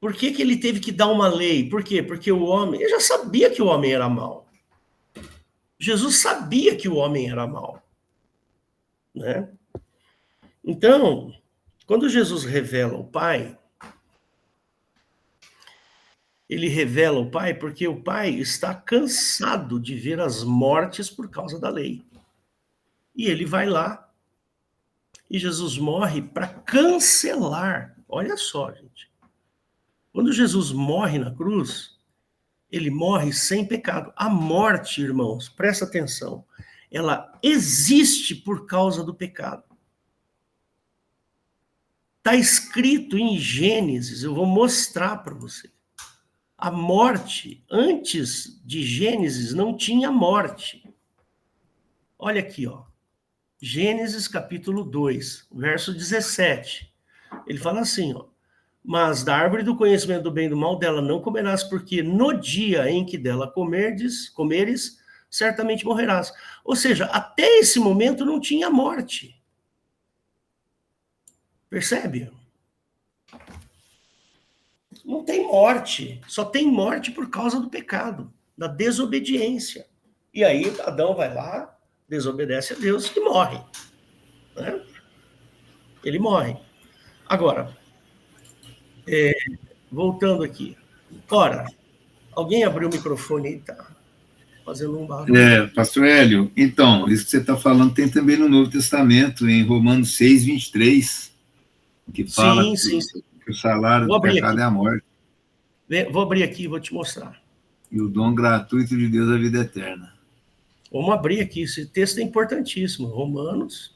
Por que ele teve que dar uma lei? Por quê? Porque o homem... Ele já sabia que o homem era mau. Jesus sabia que o homem era mau. Né? Então, quando Jesus revela o Pai, ele revela o Pai porque o Pai está cansado de ver as mortes por causa da lei. E ele vai lá, e Jesus morre para cancelar. Olha só, gente. Quando Jesus morre na cruz, ele morre sem pecado. A morte, irmãos, presta atenção, ela existe por causa do pecado. Está escrito em Gênesis, eu vou mostrar para você. A morte, antes de Gênesis, não tinha morte. Olha aqui, ó. Gênesis capítulo 2, verso 17. Ele fala assim, ó. Mas da árvore do conhecimento do bem e do mal dela não comerás, porque no dia em que dela comeres, certamente morrerás. Ou seja, até esse momento não tinha morte. Percebe? Não tem morte. Só tem morte por causa do pecado, da desobediência. E aí Adão vai lá, desobedece a Deus e morre. Né? Ele morre. Agora, voltando aqui. Ora, alguém abriu o microfone e tá fazendo um barulho. Pastor Hélio, então, isso que você está falando tem também no Novo Testamento, em Romanos 6:23, que fala que o salário do pecado é a morte. Vou abrir aqui e vou te mostrar. E o dom gratuito de Deus é a vida eterna. Vamos abrir aqui, esse texto é importantíssimo. Romanos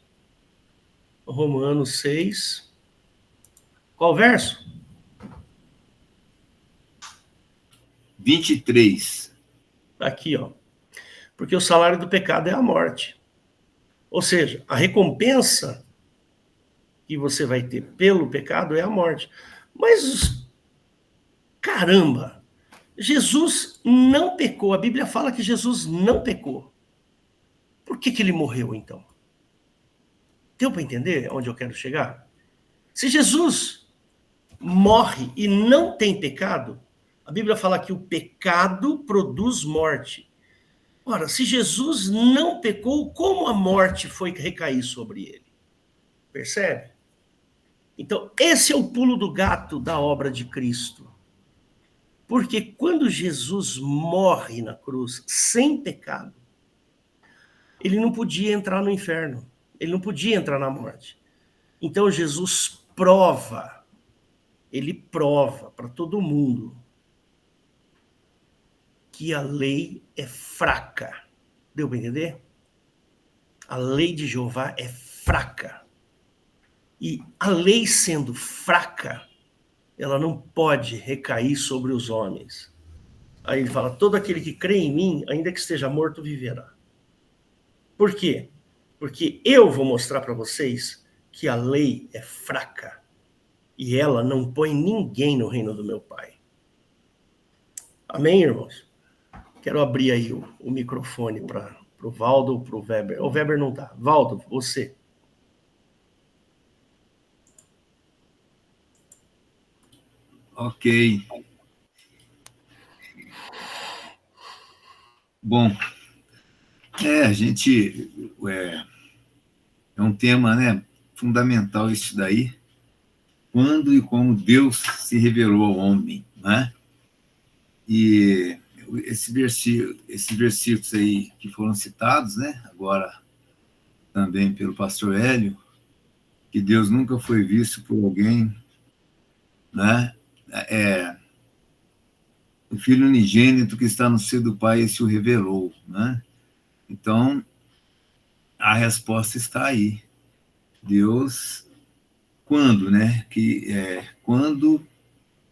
6. Qual verso? 23. Aqui, ó. Porque o salário do pecado é a morte. Ou seja, a recompensa que você vai ter pelo pecado é a morte. Mas, caramba, Jesus não pecou. A Bíblia fala que Jesus não pecou. Por que ele morreu, então? Deu para entender onde eu quero chegar? Se Jesus morre e não tem pecado, a Bíblia fala que o pecado produz morte. Ora, se Jesus não pecou, como a morte foi recair sobre ele? Percebe? Então, esse é o pulo do gato da obra de Cristo. Porque quando Jesus morre na cruz sem pecado, ele não podia entrar no inferno, ele não podia entrar na morte. Então Jesus prova, ele prova para todo mundo que a lei é fraca. Deu para entender? A lei de Jeová é fraca. E a lei sendo fraca, ela não pode recair sobre os homens. Aí ele fala, todo aquele que crê em mim, ainda que esteja morto, viverá. Por quê? Porque eu vou mostrar para vocês que a lei é fraca e ela não põe ninguém no reino do meu Pai. Amém, irmãos? Quero abrir aí o microfone para o Valdo ou para o Weber. O Weber não tá. Valdo, você. Ok. Bom, a gente... É um tema, né, fundamental isso daí. Quando e como Deus se revelou ao homem, né? E esses versículos aí que foram citados, né, agora também pelo pastor Hélio, que Deus nunca foi visto por alguém, né? O Filho unigênito que está no seio do Pai se o revelou, né? Então, a resposta está aí. Deus, quando, né? Quando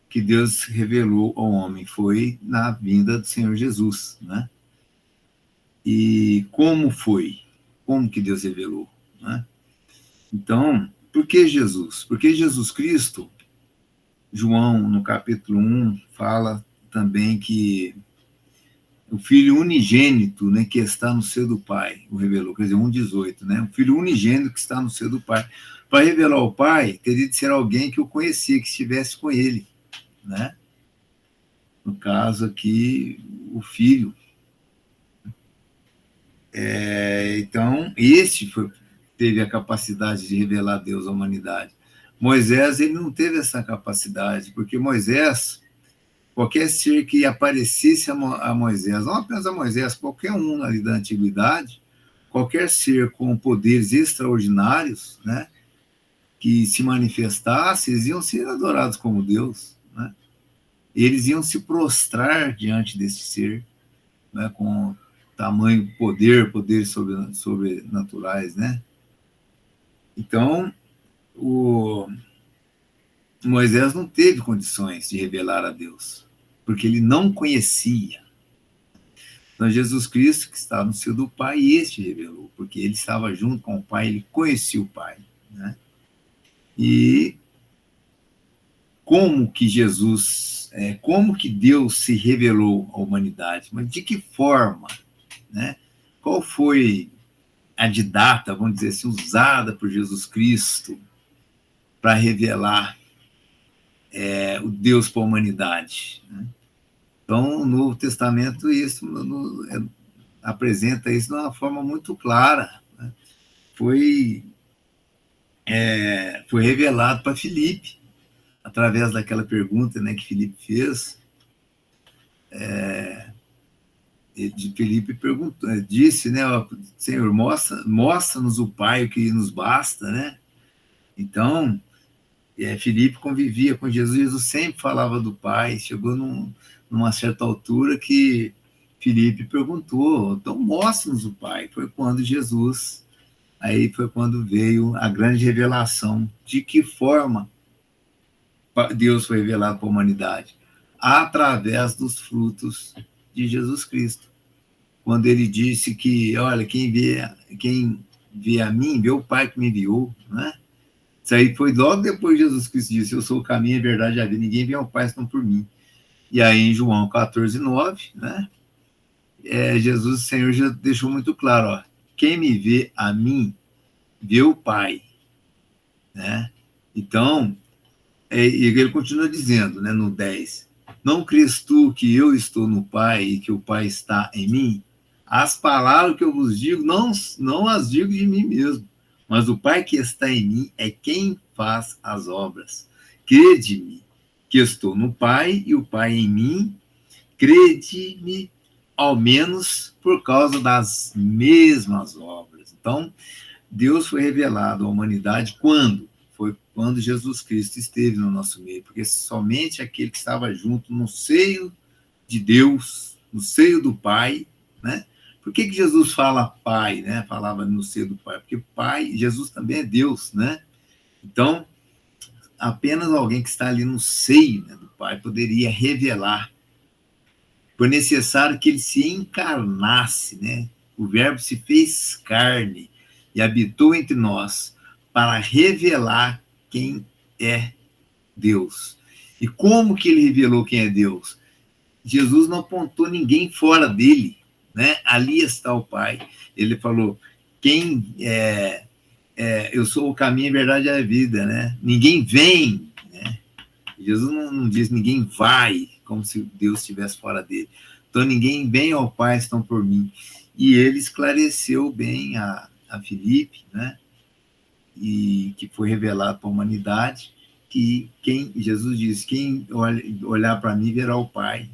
que Deus revelou ao homem foi na vinda do Senhor Jesus, né? E como foi? Como que Deus revelou, né? Então, por que Jesus? Porque Jesus Cristo, João, no capítulo 1, fala também que o Filho unigênito, né, que está no seio do Pai, o revelou, quer dizer, 1,18, né? O Filho unigênito que está no seio do Pai. Para revelar ao Pai, teria de ser alguém que o conhecia, que estivesse com ele, né? No caso aqui, o Filho. Então, teve a capacidade de revelar Deus à humanidade. Moisés, ele não teve essa capacidade, porque Moisés, qualquer ser que aparecesse a Moisés, não apenas a Moisés, qualquer um ali da antiguidade, qualquer ser com poderes extraordinários, né, que se manifestasse, eles iam ser adorados como Deus, né? Eles iam se prostrar diante desse ser, né, com tamanho poderes sobrenaturais, né? Então, o Moisés não teve condições de revelar a Deus, porque ele não conhecia. Então, Jesus Cristo, que está no seio do Pai, este revelou, porque ele estava junto com o Pai, ele conhecia o Pai, né? E como que como que Deus se revelou à humanidade? Mas de que forma, né? Qual foi a didata, vamos dizer assim, usada por Jesus Cristo para revelar o Deus para a humanidade, né? Então, o Novo Testamento apresenta isso de uma forma muito clara, né? Foi revelado para Filipe, através daquela pergunta, né, que Filipe fez. Filipe disse, né, Senhor, mostra-nos o Pai, o que nos basta, né? Então, Filipe convivia com Jesus, Jesus sempre falava do Pai. Chegou numa certa altura que Filipe perguntou, então mostra-nos o Pai. Foi quando veio a grande revelação de que forma Deus foi revelado para a humanidade, através dos frutos de Jesus Cristo. Quando ele disse que, olha, quem vê a mim, vê o Pai que me enviou, né? Isso aí foi logo depois de Jesus Cristo disse, eu sou o caminho, a verdade e a vida, ninguém vem ao Pai senão por mim. E aí em João 14:9, né? Jesus, o Senhor, já deixou muito claro, ó, quem me vê a mim, vê o Pai, né? Então, ele continua dizendo, né, no 10, não crês tu que eu estou no Pai e que o Pai está em mim? As palavras que eu vos digo, não as digo de mim mesmo, mas o Pai que está em mim é quem faz as obras. Crede-me que estou no Pai e o Pai em mim. Crede-me, ao menos por causa das mesmas obras. Então, Deus foi revelado à humanidade quando? Foi quando Jesus Cristo esteve no nosso meio, porque somente aquele que estava junto no seio de Deus, no seio do Pai, né? Por que Jesus fala Pai, né? Falava no seio do Pai, porque Pai, Jesus também é Deus, né? Então, apenas alguém que está ali no seio, né, do Pai poderia revelar. Foi necessário que ele se encarnasse, né? O Verbo se fez carne e habitou entre nós para revelar quem é Deus. E como que ele revelou quem é Deus? Jesus não apontou ninguém fora dele, né? Ali está o Pai. Ele falou, eu sou o caminho, a verdade e a vida, né? Ninguém vem, né? Jesus não diz ninguém vai, como se Deus estivesse fora dele. Então, ninguém vem ao Pai, estão por mim. E ele esclareceu bem a Filipe, né? E que foi revelado para a humanidade, que Jesus diz, quem olhar para mim verá o Pai,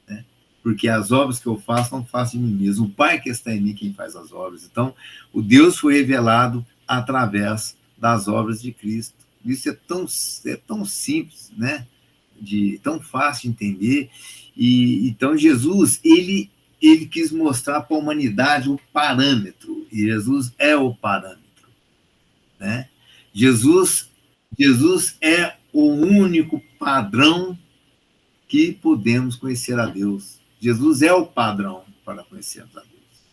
né? Porque as obras que eu faço, não faço de mim mesmo. O Pai que está em mim, quem faz as obras. Então, o Deus foi revelado através das obras de Cristo. Isso é tão simples, né? Tão fácil de entender. E então Jesus, ele quis mostrar para a humanidade o parâmetro, e Jesus é o parâmetro, né? Jesus é o único padrão que podemos conhecer a Deus. Jesus é o padrão para conhecermos a Deus,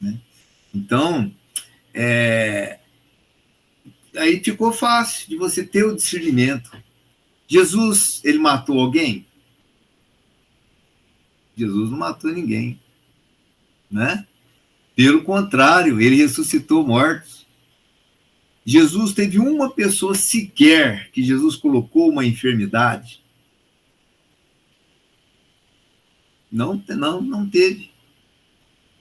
né? Então, aí ficou fácil de você ter o discernimento. Jesus, ele matou alguém? Jesus não matou ninguém, né? Pelo contrário, ele ressuscitou mortos. Jesus teve uma pessoa sequer que Jesus colocou uma enfermidade? Não teve.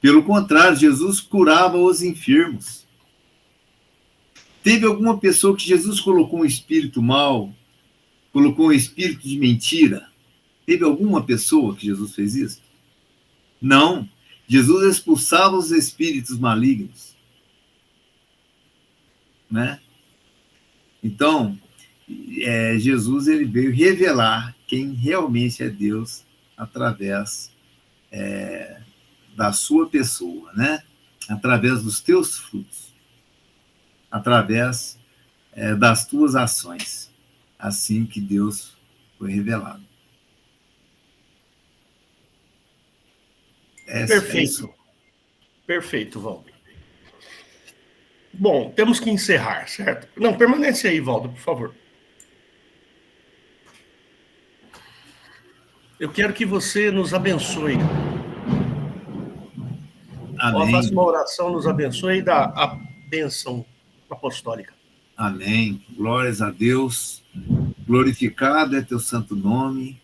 Pelo contrário, Jesus curava os enfermos. Teve alguma pessoa que Jesus colocou um espírito mau, colocou um espírito de mentira? Teve alguma pessoa que Jesus fez isso? Não. Jesus expulsava os espíritos malignos, né? Então, Jesus, ele veio revelar quem realmente é Deus através da sua pessoa, né? Através dos teus frutos, através das tuas ações. Assim que Deus foi revelado. Perfeito. Perfeito, Valdo. Bom, temos que encerrar, certo? Não, permanece aí, Valdo, por favor. Eu quero que você nos abençoe. Amém. Faça uma oração, nos abençoe e dá a bênção apostólica. Amém. Glórias a Deus. Glorificado é teu santo nome.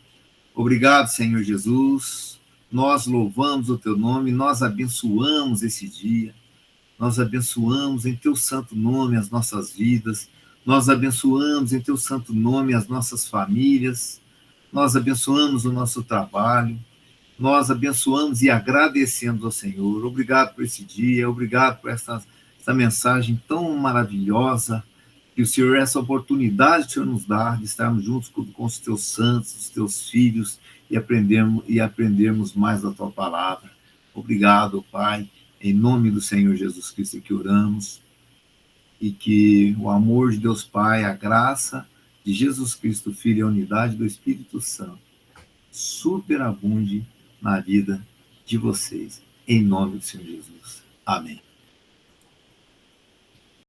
Obrigado, Senhor Jesus. Nós louvamos o teu nome, nós abençoamos esse dia. Nós abençoamos em teu santo nome as nossas vidas. Nós abençoamos em teu santo nome as nossas famílias. Nós abençoamos o nosso trabalho. Nós abençoamos e agradecemos ao Senhor. Obrigado por esse dia, obrigado por essa mensagem tão maravilhosa, que o Senhor, essa oportunidade que o Senhor nos dá de estarmos juntos com os teus santos, os teus filhos, e aprendermos mais da tua palavra. Obrigado, Pai, em nome do Senhor Jesus Cristo que oramos, e que o amor de Deus Pai, a graça de Jesus Cristo, Filho e a unidade do Espírito Santo superabunde na vida de vocês, em nome do Senhor Jesus. Amém.